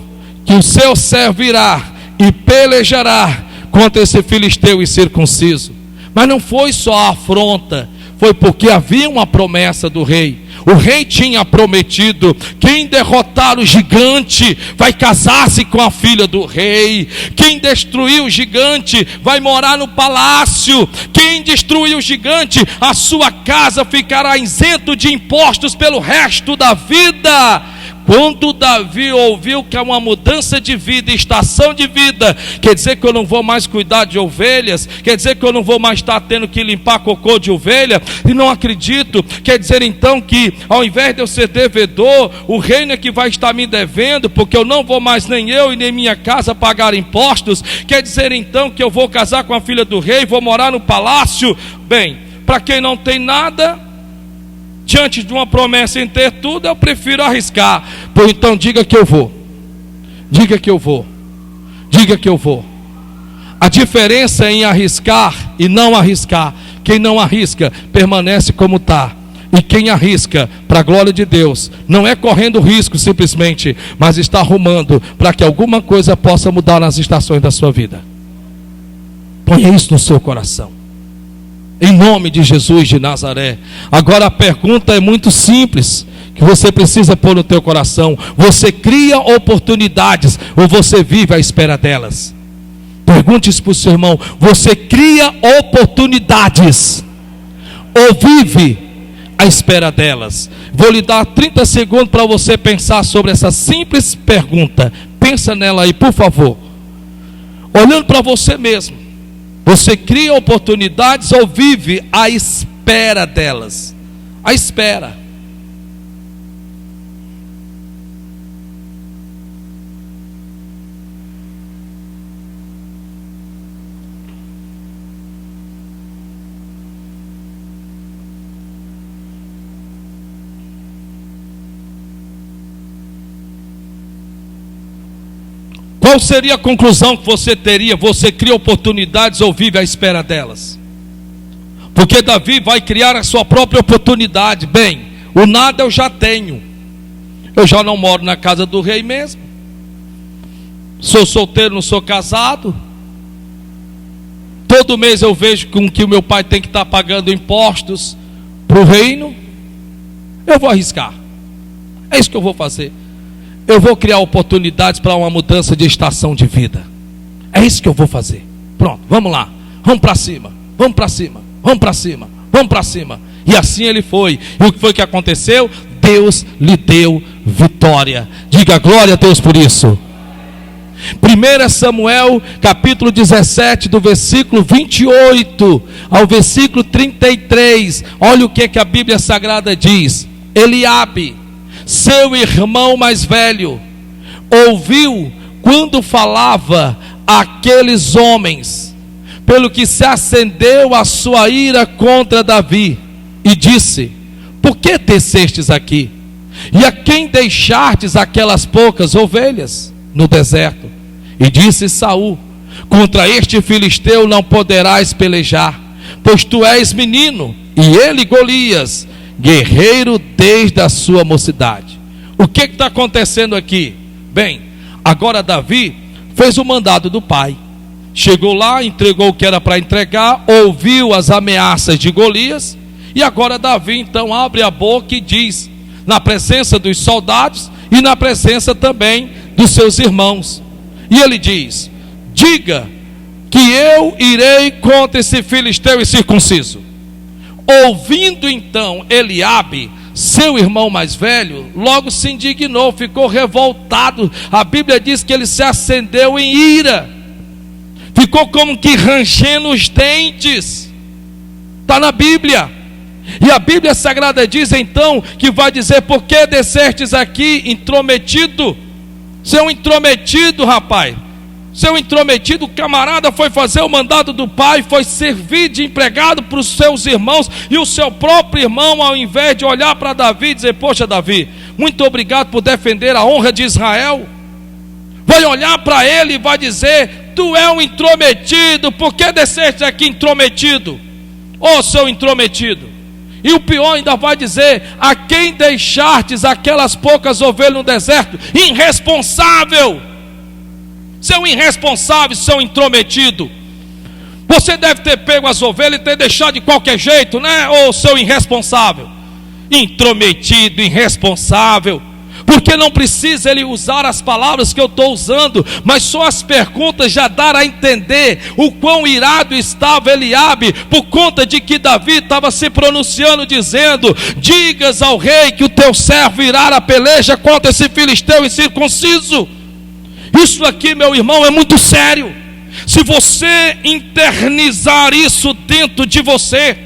que o seu servo irá e pelejará contra esse filisteu incircunciso. Mas não foi só a afronta, foi porque havia uma promessa do rei. O rei tinha prometido: quem derrotar o gigante vai casar-se com a filha do rei. Quem destruir o gigante vai morar no palácio. Quem destruir o gigante, a sua casa ficará isento de impostos pelo resto da vida. Quando Davi ouviu que há uma mudança de vida, estação de vida, quer dizer que eu não vou mais cuidar de ovelhas, quer dizer que eu não vou mais estar tendo que limpar cocô de ovelha, e não acredito, quer dizer então que ao invés de eu ser devedor, o reino é que vai estar me devendo, porque eu não vou mais, nem eu e nem minha casa, pagar impostos. Quer dizer então que eu vou casar com a filha do rei, vou morar no palácio. Bem, para quem não tem nada, diante de uma promessa em ter tudo, eu prefiro arriscar. Pois então diga que eu vou. Diga que eu vou. Diga que eu vou. A diferença em arriscar e não arriscar: quem não arrisca permanece como está. E quem arrisca para a glória de Deus, não é correndo risco simplesmente, mas está arrumando para que alguma coisa possa mudar nas estações da sua vida. Ponha isso no seu coração, em nome de Jesus de Nazaré. Agora a pergunta é muito simples, que você precisa pôr no teu coração: você cria oportunidades ou você vive à espera delas? Pergunte isso para o seu irmão: você cria oportunidades ou vive à espera delas? Vou lhe dar 30 segundos para você pensar sobre essa simples pergunta. Pensa nela aí, por favor, olhando para você mesmo. Você cria oportunidades ou vive à espera delas? À espera. Qual seria a conclusão que você teria? Você cria oportunidades ou vive à espera delas? Porque Davi vai criar a sua própria oportunidade. Bem, o nada eu já tenho. Eu já não moro na casa do rei mesmo. Sou solteiro, não sou casado. Todo mês eu vejo com que o meu pai tem que estar pagando impostos para o reino. Eu vou arriscar. É isso que eu vou fazer. Eu vou criar oportunidades para uma mudança de estação de vida. É isso que eu vou fazer. Pronto, vamos lá. Vamos para cima. Vamos para cima. Vamos para cima. Vamos para cima. E assim ele foi. E o que foi que aconteceu? Deus lhe deu vitória. Diga glória a Deus por isso. 1 Samuel capítulo 17, do versículo 28 ao versículo 33. Olha o que a Bíblia Sagrada diz. Eliabe, seu irmão mais velho, ouviu quando falava aqueles homens, pelo que se acendeu a sua ira contra Davi, e disse: por que descestes aqui? E a quem deixastes aquelas poucas ovelhas no deserto? E disse Saul: contra este filisteu não poderás pelejar, pois tu és menino, e ele Golias, guerreiro desde a sua mocidade. O que está acontecendo aqui? Bem, agora Davi fez o mandado do pai. Chegou lá, entregou o que era para entregar, ouviu as ameaças de Golias, e agora Davi então abre a boca e diz, na presença dos soldados e na presença também dos seus irmãos, e ele diz: diga que eu irei contra esse filisteu incircunciso. Ouvindo então Eliabe, seu irmão mais velho, logo se indignou, ficou revoltado. A Bíblia diz que ele se acendeu em ira, ficou como que rangendo os dentes. Está na Bíblia. E a Bíblia Sagrada diz então que vai dizer: por que descestes aqui, intrometido? Seu intrometido, rapaz, seu intrometido, o camarada foi fazer o mandado do pai, foi servir de empregado para os seus irmãos, e o seu próprio irmão, ao invés de olhar para Davi e dizer: poxa Davi, muito obrigado por defender a honra de Israel, vai olhar para ele e vai dizer: tu é um intrometido, por que desceste aqui intrometido? Ô seu intrometido. E o pior ainda vai dizer: a quem deixastes aquelas poucas ovelhas no deserto? Irresponsável. Seu irresponsável, seu intrometido. Você deve ter pego as ovelhas e ter deixado de qualquer jeito, né? Ô seu irresponsável. Intrometido, irresponsável. Porque não precisa ele usar as palavras que eu estou usando, mas só as perguntas já deram a entender o quão irado estava Eliabe, por conta de que Davi estava se pronunciando, dizendo: digas ao rei que o teu servo irá à peleja contra esse filisteu incircunciso. Isso aqui, meu irmão, é muito sério. Se você internizar isso dentro de você,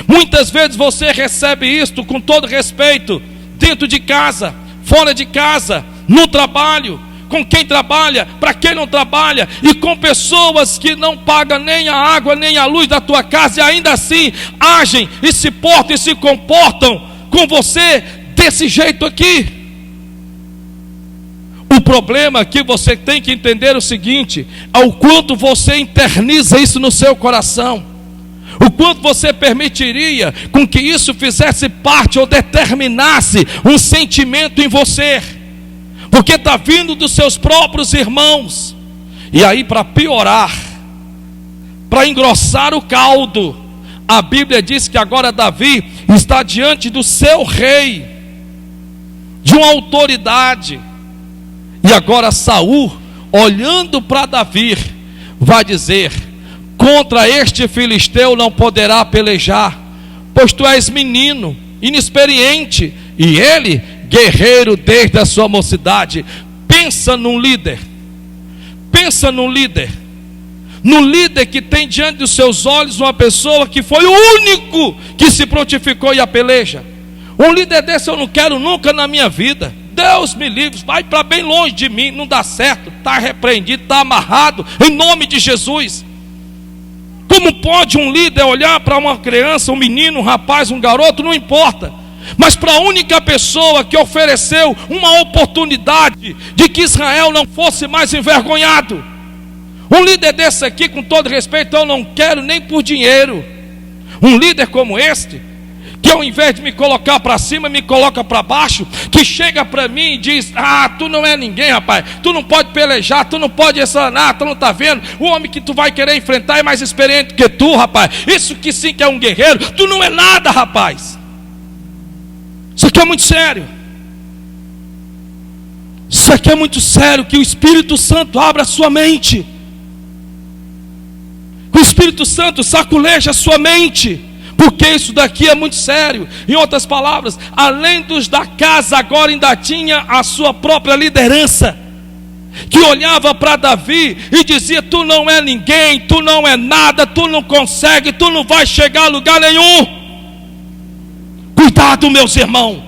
muitas vezes você recebe isto, com todo respeito, dentro de casa, fora de casa, no trabalho, com quem trabalha, para quem não trabalha, e com pessoas que não pagam nem a água, nem a luz da tua casa, e ainda assim agem e se portam e se comportam com você desse jeito aqui. O problema que você tem que entender é o seguinte: é o quanto você interniza isso no seu coração, o quanto você permitiria com que isso fizesse parte ou determinasse um sentimento em você, porque está vindo dos seus próprios irmãos. E aí, para piorar, para engrossar o caldo, a Bíblia diz que agora Davi está diante do seu rei, de uma autoridade. E agora Saul, olhando para Davi, vai dizer: contra este filisteu não poderá pelejar, pois tu és menino, inexperiente, e ele, guerreiro desde a sua mocidade. Pensa num líder, pensa num líder, no líder que tem diante dos seus olhos uma pessoa que foi o único que se prontificou e a peleja. Um líder desse eu não quero nunca na minha vida. Deus me livre, vai para bem longe de mim, não dá certo, está repreendido, está amarrado, em nome de Jesus. Como pode um líder olhar para uma criança, um menino, um rapaz, um garoto, não importa, mas para a única pessoa que ofereceu uma oportunidade de que Israel não fosse mais envergonhado? Um líder desse aqui, com todo respeito, eu não quero nem por dinheiro. Um líder como este, que ao invés de me colocar para cima, me coloca para baixo, que chega para mim e diz: ah, tu não é ninguém, rapaz, tu não pode pelejar, tu não pode exanar, tu não está vendo, o homem que tu vai querer enfrentar é mais experiente que tu, rapaz, isso que sim que é um guerreiro, tu não é nada, rapaz. Isso aqui é muito sério. Isso aqui é muito sério, que o Espírito Santo abra a sua mente, que o Espírito Santo saculeja a sua mente, porque isso daqui é muito sério. Em outras palavras, além dos da casa, agora ainda tinha a sua própria liderança, que olhava para Davi e dizia: tu não é ninguém, tu não é nada, tu não consegue, tu não vai chegar a lugar nenhum. Cuidado, meus irmãos,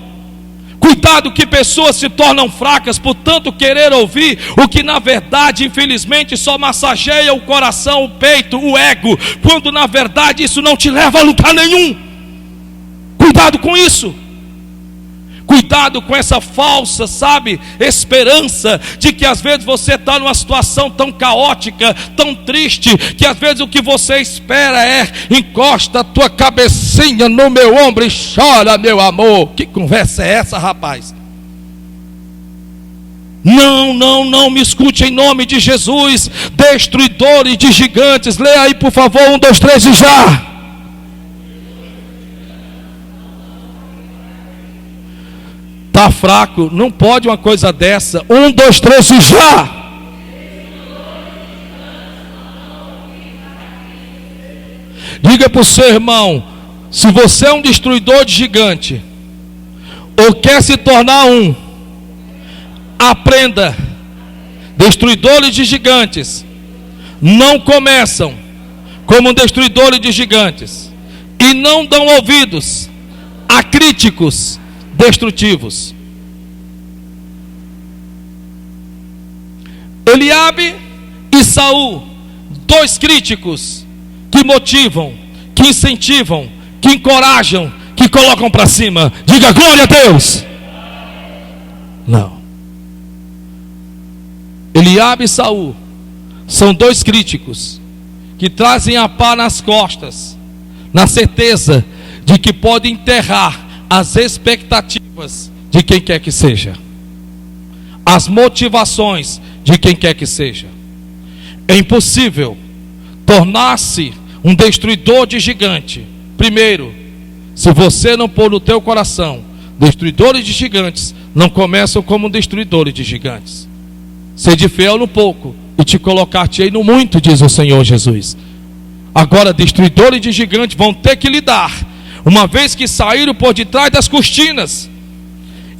cuidado, que pessoas se tornam fracas por tanto querer ouvir o que na verdade, infelizmente, só massageia o coração, o peito, o ego, quando na verdade isso não te leva a lugar nenhum. Cuidado com isso. Cuidado com essa falsa, sabe, esperança de que às vezes você está numa situação tão caótica, tão triste, que às vezes o que você espera é: encosta a tua cabecinha no meu ombro e chora, meu amor. Que conversa é essa, rapaz? Não me escute, em nome de Jesus. Destruidores de gigantes, leia aí por favor, 1, 2, 3 e já. Está fraco, não pode uma coisa dessa. 1, 2, 3 e já. Diga para o seu irmão: se você é um destruidor de gigante, ou quer se tornar um, aprenda. Destruidores de gigantes não começam como destruidores de gigantes, e não dão ouvidos a críticos destrutivos. Eliabe e Saul, dois críticos que motivam, que incentivam, que encorajam, que colocam para cima. Diga glória a Deus. Não. Eliabe e Saul são dois críticos que trazem a pá nas costas, na certeza de que pode enterrar as expectativas de quem quer que seja, as motivações de quem quer que seja. É impossível tornar-se um destruidor de gigante. Primeiro, se você não pôr no teu coração, destruidores de gigantes não começam como destruidores de gigantes. Sede fiel no pouco e te colocar-te-ei no muito, diz o Senhor Jesus. Agora, destruidores de gigantes vão ter que lidar, uma vez que saíram por detrás das cortinas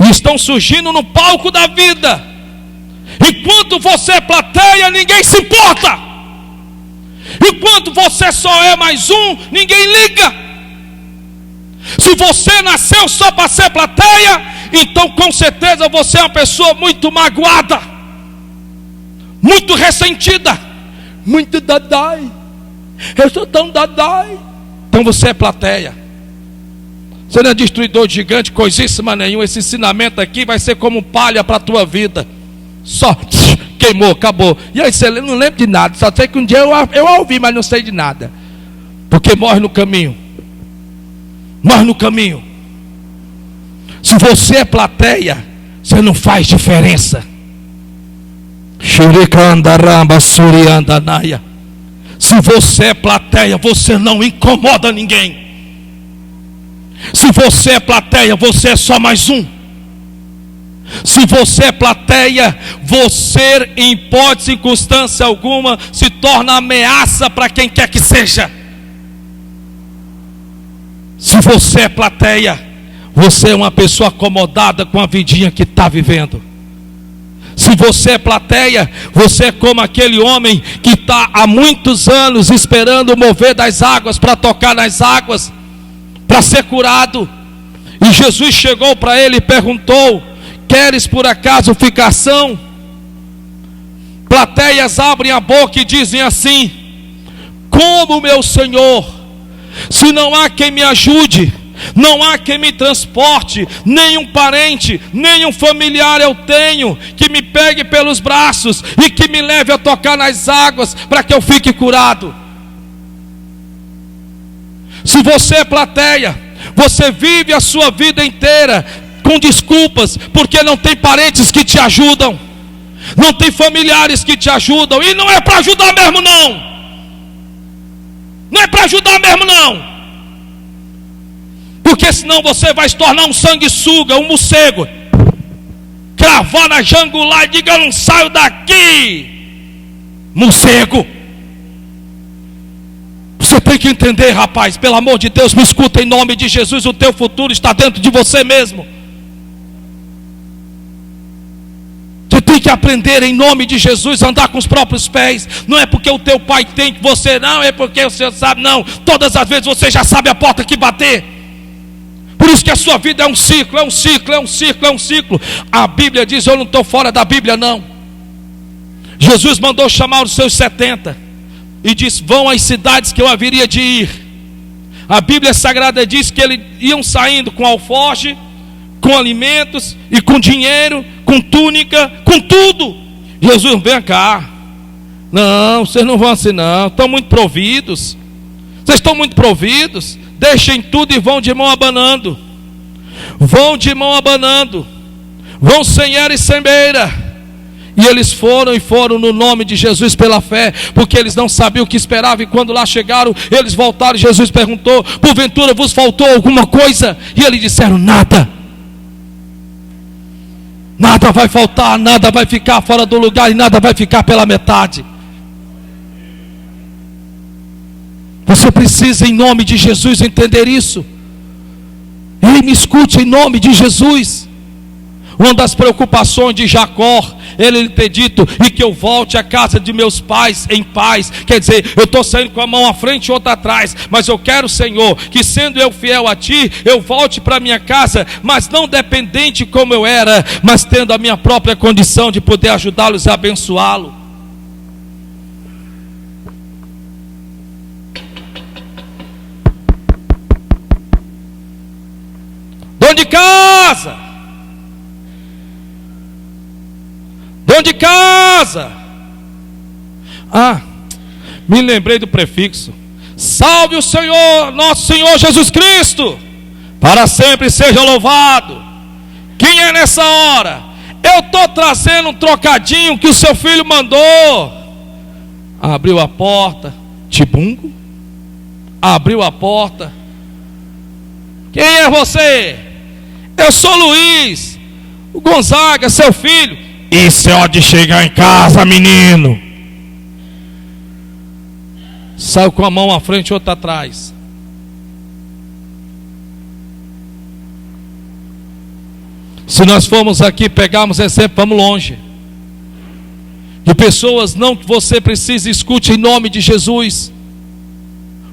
e estão surgindo no palco da vida. Enquanto você é plateia, ninguém se importa. Enquanto você só é mais um, ninguém liga. Se você nasceu só para ser plateia, então com certeza você é uma pessoa muito magoada, muito ressentida, muito dadai. Eu sou tão dadai. Então você é plateia. Você não é destruidor de gigante, coisíssima nenhuma. Esse ensinamento aqui vai ser como palha para a tua vida. Só queimou, acabou. E aí você não lembra de nada. Só sei que um dia eu ouvi, mas não sei de nada. Porque morre no caminho. Morre no caminho. Se você é plateia, você não faz diferença. Se você é plateia, você não incomoda ninguém. Se você é plateia, você é só mais um. Se você é plateia, você em hipótese, circunstância alguma, se torna ameaça para quem quer que seja. Se você é plateia, você é uma pessoa acomodada com a vidinha que está vivendo. Se você é plateia, você é como aquele homem que está há muitos anos esperando o mover das águas para tocar nas águas, para ser curado. E Jesus chegou para ele e perguntou: queres por acaso ficar são? Plateias abrem a boca e dizem assim: como, meu Senhor, se não há quem me ajude, não há quem me transporte, nenhum parente, nenhum familiar eu tenho que me pegue pelos braços e que me leve a tocar nas águas para que eu fique curado. Se você é plateia, você vive a sua vida inteira com desculpas, porque não tem parentes que te ajudam, não tem familiares que te ajudam, e não é para ajudar mesmo não. Não é para ajudar mesmo não. Porque senão você vai se tornar um sanguessuga, um morcego, cravar na jangular e diga: eu não saio daqui, morcego. Você tem que entender, rapaz, pelo amor de Deus, me escuta em nome de Jesus, o teu futuro está dentro de você mesmo. Você tem que aprender em nome de Jesus a andar com os próprios pés. Não é porque o teu pai tem que você não, é porque o Senhor sabe, não. Todas as vezes você já sabe a porta que bater. Por isso que a sua vida é um ciclo, é um ciclo, é um ciclo, é um ciclo. A Bíblia diz, eu não estou fora da Bíblia não. Jesus mandou chamar os seus 70 e disse: vão às cidades que eu haveria de ir. A Bíblia Sagrada diz que eles iam saindo com alforje, com alimentos e com dinheiro, com túnica, com tudo. Jesus: vem cá. Não, vocês não vão assim não, estão muito providos. Vocês estão muito providos. Deixem tudo e vão de mão abanando. Vão de mão abanando. Vão sem era e sem beira. E eles foram no nome de Jesus pela fé, porque eles não sabiam o que esperavam. E quando lá chegaram, eles voltaram. Jesus perguntou: porventura vos faltou alguma coisa? E eles disseram: nada. Nada vai faltar, nada vai ficar fora do lugar e nada vai ficar pela metade. Você precisa em nome de Jesus entender isso. Ele me escute em nome de Jesus. Uma das preocupações de Jacó, ele ter dito: e que eu volte à casa de meus pais em paz. Quer dizer, eu estou saindo com a mão à frente e outra atrás, mas eu quero, Senhor, que sendo eu fiel a Ti, eu volte para minha casa, mas não dependente como eu era, mas tendo a minha própria condição de poder ajudá-los e abençoá-lo. Dono de casa, dono de casa. Ah, me lembrei do prefixo. Salve o Senhor, nosso Senhor Jesus Cristo, para sempre seja louvado. Quem é nessa hora? Eu estou trazendo um trocadinho que o seu filho mandou. Abriu a porta, tibungo. Abriu a porta. Quem é você? Eu sou Luiz, o Gonzaga, seu filho. Isso é hora de chegar em casa, menino. Saiu com a mão à frente e outra atrás. Se nós formos aqui, pegarmos exemplo, vamos longe. De pessoas não que você precisa, escute em nome de Jesus.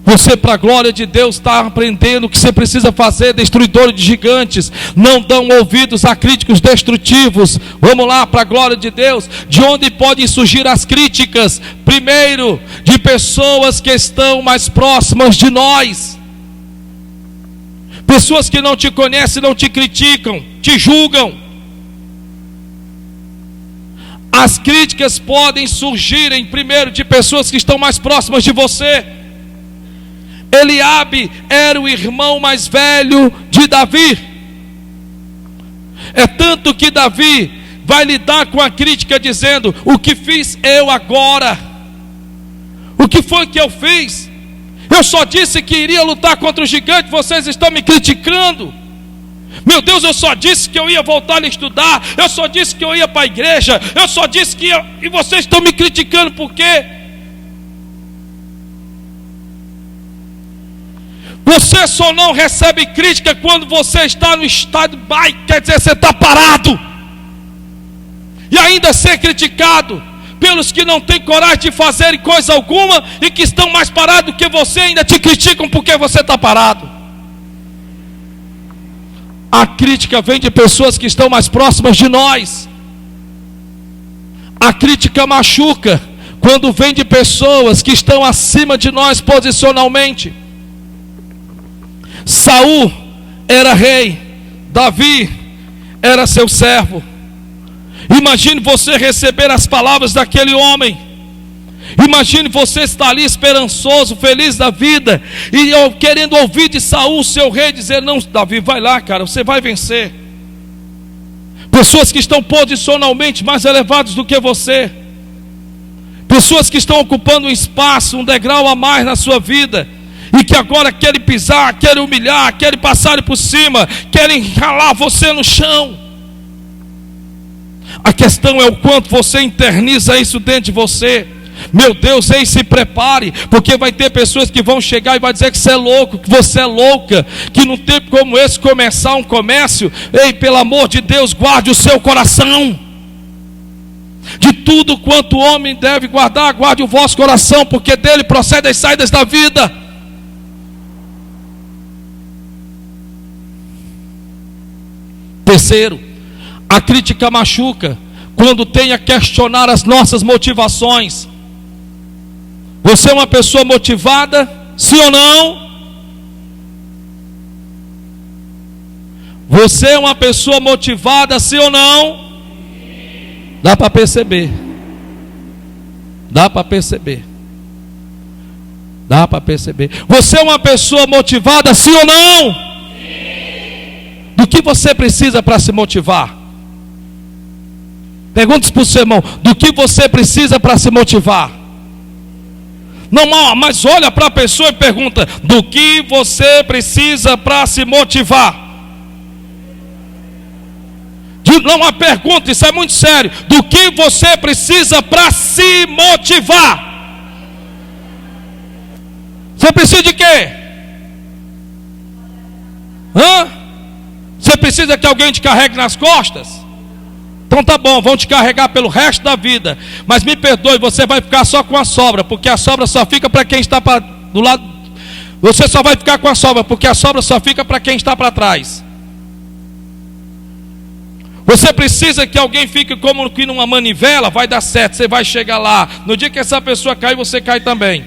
Você, para a glória de Deus, está aprendendo o que você precisa fazer, destruidor de gigantes. Não dão ouvidos a críticos destrutivos. Vamos lá, para a glória de Deus. De onde podem surgir as críticas? Primeiro, de pessoas que estão mais próximas de nós. Pessoas que não te conhecem, não te criticam, te julgam. As críticas podem surgirem, primeiro, de pessoas que estão mais próximas de você. Eliabe era o irmão mais velho de Davi. É tanto que Davi vai lidar com a crítica dizendo: o que fiz eu agora? O que foi que eu fiz? Eu só disse que iria lutar contra o gigante, vocês estão me criticando. Meu Deus, eu só disse que eu ia voltar a estudar, eu só disse que eu ia para a igreja, eu só disse que ia... E vocês estão me criticando por quê? Você só não recebe crítica quando você está no estado by, quer dizer, você está parado. E ainda ser criticado pelos que não têm coragem de fazer coisa alguma e que estão mais parados do que você, ainda te criticam porque você está parado. A crítica vem de pessoas que estão mais próximas de nós. A crítica machuca quando vem de pessoas que estão acima de nós posicionalmente. Saul era rei, Davi era seu servo. Imagine você receber as palavras daquele homem. Imagine você estar ali esperançoso, feliz da vida, e eu querendo ouvir de Saul, seu rei, dizer: não, Davi, vai lá, cara, você vai vencer. Pessoas que estão posicionalmente mais elevadas do que você, pessoas que estão ocupando um espaço, um degrau a mais na sua vida, e que agora querem pisar, querem humilhar, querem passar por cima, querem ralar você no chão. A questão é o quanto você interniza isso dentro de você. Meu Deus, ei, se prepare, porque vai ter pessoas que vão chegar e vai dizer que você é louco, que você é louca, que num tempo como esse começar um comércio. Ei, pelo amor de Deus, guarde o seu coração. De tudo quanto o homem deve guardar, guarde o vosso coração, porque dele procedem as saídas da vida. Terceiro, a crítica machuca quando tem a questionar as nossas motivações. Você é uma pessoa motivada, sim ou não? Você é uma pessoa motivada, sim ou não? Dá para perceber. Dá para perceber. Dá para perceber. Você é uma pessoa motivada, sim ou não? Do que você precisa para se motivar? Pergunte para o seu irmão: do que você precisa para se motivar? Não, mas olha para a pessoa e pergunta: do que você precisa para se motivar? Não, a pergunta, isso é muito sério. Do que você precisa para se motivar? Você precisa de quê? Você precisa que alguém te carregue nas costas? Então tá bom, vão te carregar pelo resto da vida. Mas me perdoe, você vai ficar só com a sobra, porque a sobra só fica para quem está do lado. Você só vai ficar com a sobra, porque a sobra só fica para quem está para trás. Você precisa que alguém fique como que numa manivela, vai dar certo, você vai chegar lá. No dia que essa pessoa cair, você cai também.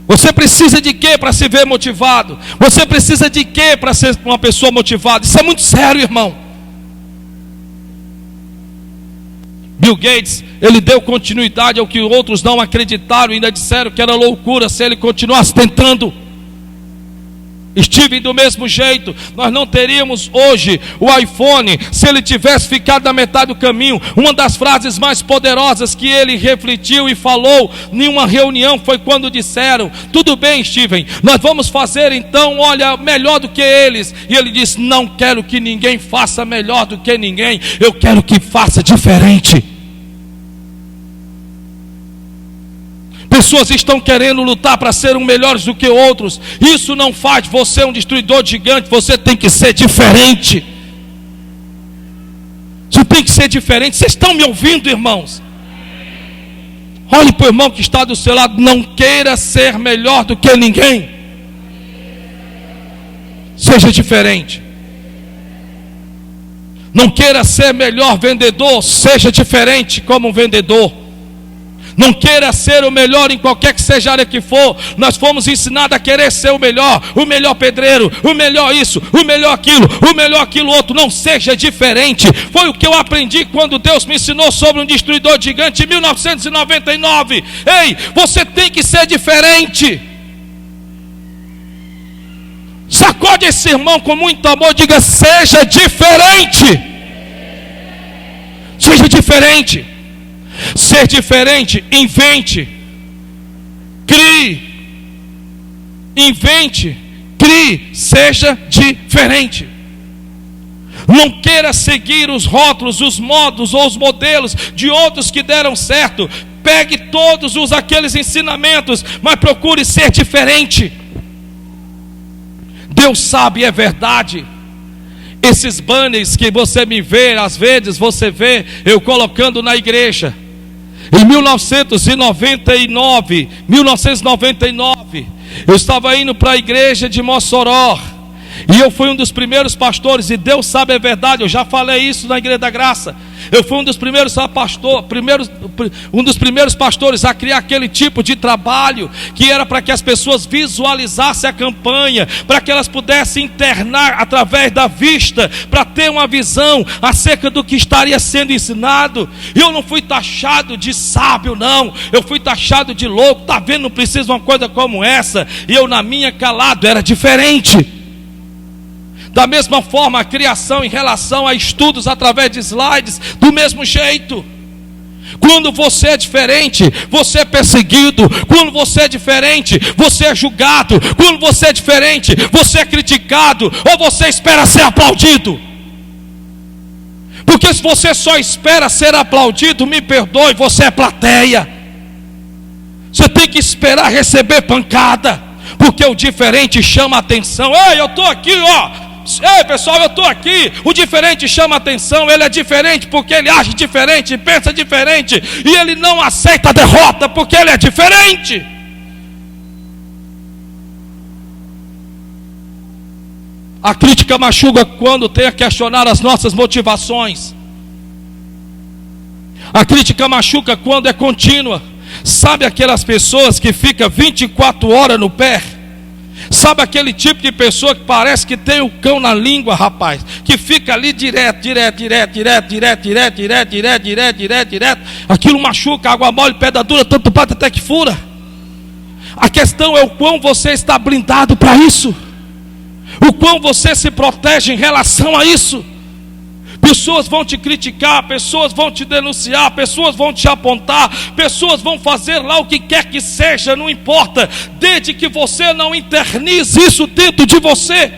Você precisa de quê para se ver motivado? Você precisa de quê para ser uma pessoa motivada? Isso é muito sério, irmão. Bill Gates, ele deu continuidade ao que outros não acreditaram e ainda disseram que era loucura se ele continuasse tentando. Steve, do mesmo jeito, nós não teríamos hoje o iPhone se ele tivesse ficado na metade do caminho. Uma das frases mais poderosas que ele refletiu e falou em uma reunião foi quando disseram: tudo bem, Steven, nós vamos fazer então, olha, melhor do que eles. E ele disse: não quero que ninguém faça melhor do que ninguém, eu quero que faça diferente. Pessoas estão querendo lutar para serem melhores do que outros. Isso não faz você um destruidor de gigante. Você tem que ser diferente. Você tem que ser diferente. Vocês estão me ouvindo, irmãos? Olhe para o irmão que está do seu lado. Não queira ser melhor do que ninguém. Seja diferente. Não queira ser melhor vendedor. Seja diferente como um vendedor. Não queira ser o melhor em qualquer que seja a área que for. Nós fomos ensinados a querer ser o melhor pedreiro, o melhor isso, o melhor aquilo outro. Não seja diferente. Foi o que eu aprendi quando Deus me ensinou sobre um destruidor gigante em 1999. Ei, você tem que ser diferente. Sacode esse irmão com muito amor e diga: seja diferente. Seja diferente. Ser diferente, invente, crie, seja diferente. Não queira seguir os rótulos, os modos ou os modelos de outros que deram certo. Pegue todos aqueles ensinamentos, mas procure ser diferente. Deus sabe, é verdade. Esses banners que você me vê, às vezes você vê eu colocando na igreja. Em 1999, eu estava indo para a igreja de Mossoró. E eu fui um dos primeiros pastores, e Deus sabe a verdade, eu já falei isso na Igreja da Graça. Eu fui um dos primeiros pastores a criar aquele tipo de trabalho que era para que as pessoas visualizassem a campanha, para que elas pudessem internar através da vista, para ter uma visão acerca do que estaria sendo ensinado. E eu não fui taxado de sábio, não. Eu fui taxado de louco. Está vendo, não precisa de uma coisa como essa. E eu, na minha, calado, era diferente. Da mesma forma, a criação em relação a estudos através de slides, do mesmo jeito. Quando você é diferente, você é perseguido. Quando você é diferente, você é julgado. Quando você é diferente, você é criticado. Ou você espera ser aplaudido. Porque se você só espera ser aplaudido, me perdoe, você é plateia. Você tem que esperar receber pancada. Porque o diferente chama a atenção. Ei, eu estou aqui, ó. Ei, pessoal, eu estou aqui. O diferente chama a atenção. Ele é diferente porque ele age diferente, pensa diferente, e ele não aceita a derrota porque ele é diferente. A crítica machuca quando tem a questionar as nossas motivações. A crítica machuca quando é contínua. Sabe aquelas pessoas que ficam 24 horas no pé? Sabe aquele tipo de pessoa que parece que tem o cão na língua, rapaz? Que fica ali direto. Aquilo machuca, água mole, pedra dura, tanto bate até que fura. A questão é o quão você está blindado para isso. O quão você se protege em relação a isso. Pessoas vão te criticar, pessoas vão te denunciar, pessoas vão te apontar, pessoas vão fazer lá o que quer que seja, não importa, desde que você não internize isso dentro de você.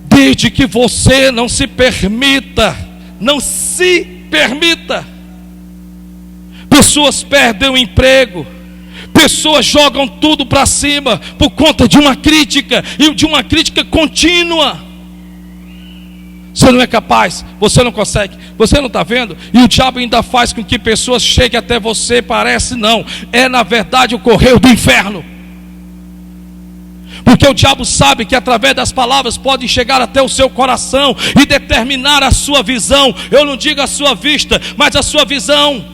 Desde que você não se permita. Pessoas perdem o emprego. Pessoas jogam tudo para cima por conta de uma crítica, e de uma crítica contínua. Você não é capaz, você não consegue, você não está vendo? E o diabo ainda faz com que pessoas cheguem até você, parece não. É na verdade o correio do inferno. Porque o diabo sabe que através das palavras pode chegar até o seu coração e determinar a sua visão. Eu não digo a sua vista, mas a sua visão.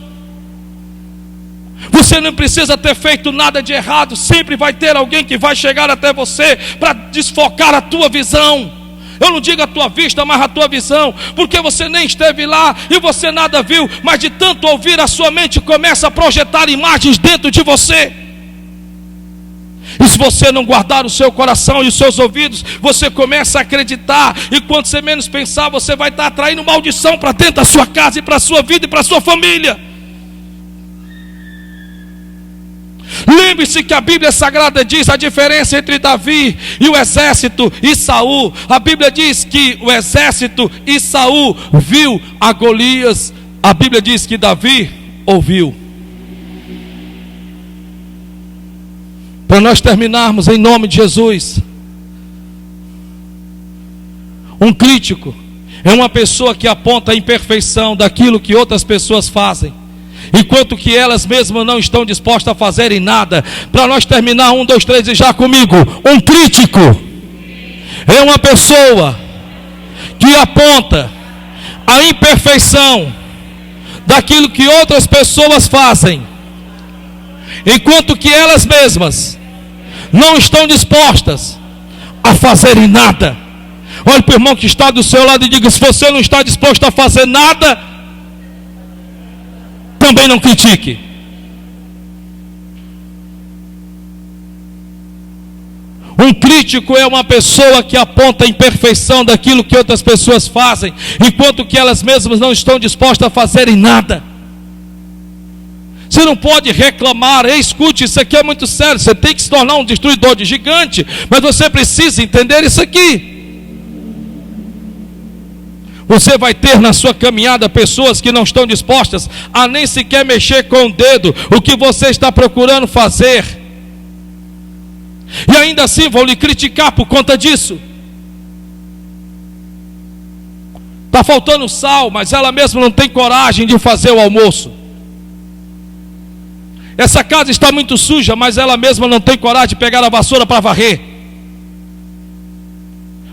Você não precisa ter feito nada de errado. Sempre vai ter alguém que vai chegar até você para desfocar a tua visão. Eu não digo a tua vista, mas a tua visão, porque você nem esteve lá e você nada viu, mas de tanto ouvir, a sua mente começa a projetar imagens dentro de você. E se você não guardar o seu coração e os seus ouvidos, você começa a acreditar, e quando você menos pensar, você vai estar atraindo maldição para dentro da sua casa, e para a sua vida, e para a sua família. Lembre-se que a Bíblia Sagrada diz a diferença entre Davi e o exército e Saul. A Bíblia diz que o exército e Saul viu a Golias. A Bíblia diz que Davi ouviu. Para nós terminarmos, em nome de Jesus, um crítico é uma pessoa que aponta a imperfeição daquilo que outras pessoas fazem, enquanto que elas mesmas não estão dispostas a fazerem nada. Para nós terminar, 1, 2, 3 e já comigo. Um crítico é uma pessoa que aponta a imperfeição daquilo que outras pessoas fazem, enquanto que elas mesmas não estão dispostas a fazerem nada. Olhe para o irmão que está do seu lado e diga: se você não está disposto a fazer nada, também não critique. Um crítico é uma pessoa que aponta a imperfeição daquilo que outras pessoas fazem, enquanto que elas mesmas não estão dispostas a fazerem nada. Você não pode reclamar. Escute, isso aqui é muito sério. Você tem que se tornar um destruidor de gigante, mas você precisa entender isso aqui. Você vai ter na sua caminhada pessoas que não estão dispostas a nem sequer mexer com o dedo o que você está procurando fazer, e ainda assim vão lhe criticar por conta disso. Está faltando sal, mas ela mesma não tem coragem de fazer o almoço. Essa casa está muito suja, mas ela mesma não tem coragem de pegar a vassoura para varrer.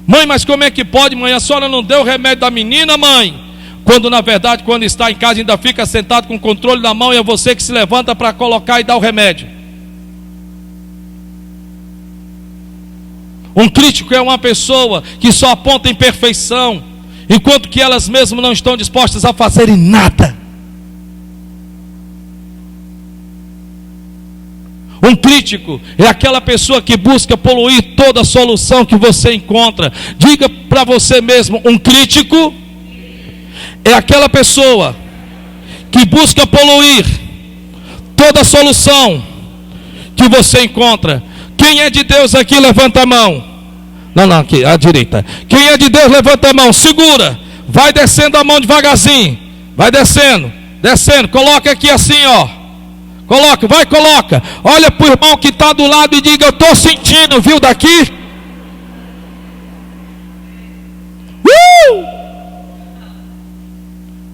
Mãe, mas como é que pode, mãe? A senhora não deu o remédio da menina, mãe? Quando na verdade, quando está em casa, ainda fica sentado com o controle na mão, e é você que se levanta para colocar e dar o remédio. Um crítico é uma pessoa que só aponta imperfeição, enquanto que elas mesmas não estão dispostas a fazerem nada. Um crítico é aquela pessoa que busca poluir toda a solução que você encontra. Diga para você mesmo: um crítico é aquela pessoa que busca poluir toda a solução que você encontra. Quem é de Deus aqui, levanta a mão. Não, aqui, à direita. Quem é de Deus, levanta a mão. Segura, vai descendo a mão devagarzinho. Vai descendo, descendo. Coloca aqui assim, ó. Coloca, vai, coloca. Olha para o irmão que está do lado e diga: eu estou sentindo, viu daqui?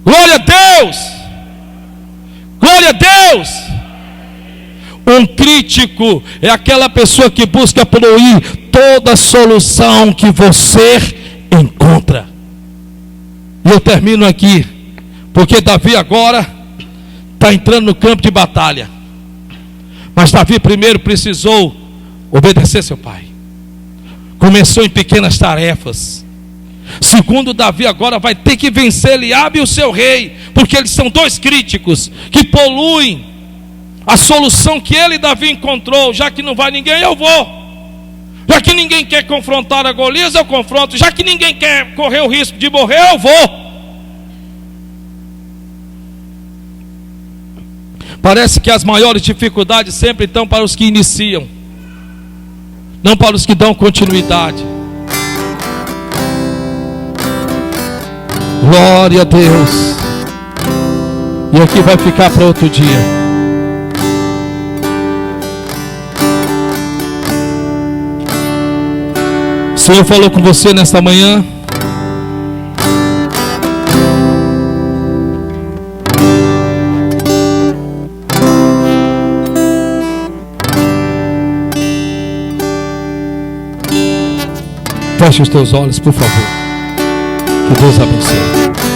Glória a Deus! Glória a Deus! Um crítico é aquela pessoa que busca poluir toda solução que você encontra. E eu termino aqui, porque Davi agora está entrando no campo de batalha. Mas Davi primeiro precisou obedecer seu pai. Começou em pequenas tarefas. Segundo, Davi agora vai ter que vencer Eliabe e o seu rei, porque eles são dois críticos que poluem a solução que ele, Davi, encontrou. Já que não vai ninguém, eu vou. Já que ninguém quer confrontar a Golias, eu confronto. Já que ninguém quer correr o risco de morrer, eu vou. Parece que as maiores dificuldades sempre estão para os que iniciam, não para os que dão continuidade. Glória a Deus. E aqui vai ficar para outro dia. O Senhor falou com você nesta manhã. Feche os teus olhos, por favor. Que Deus abençoe.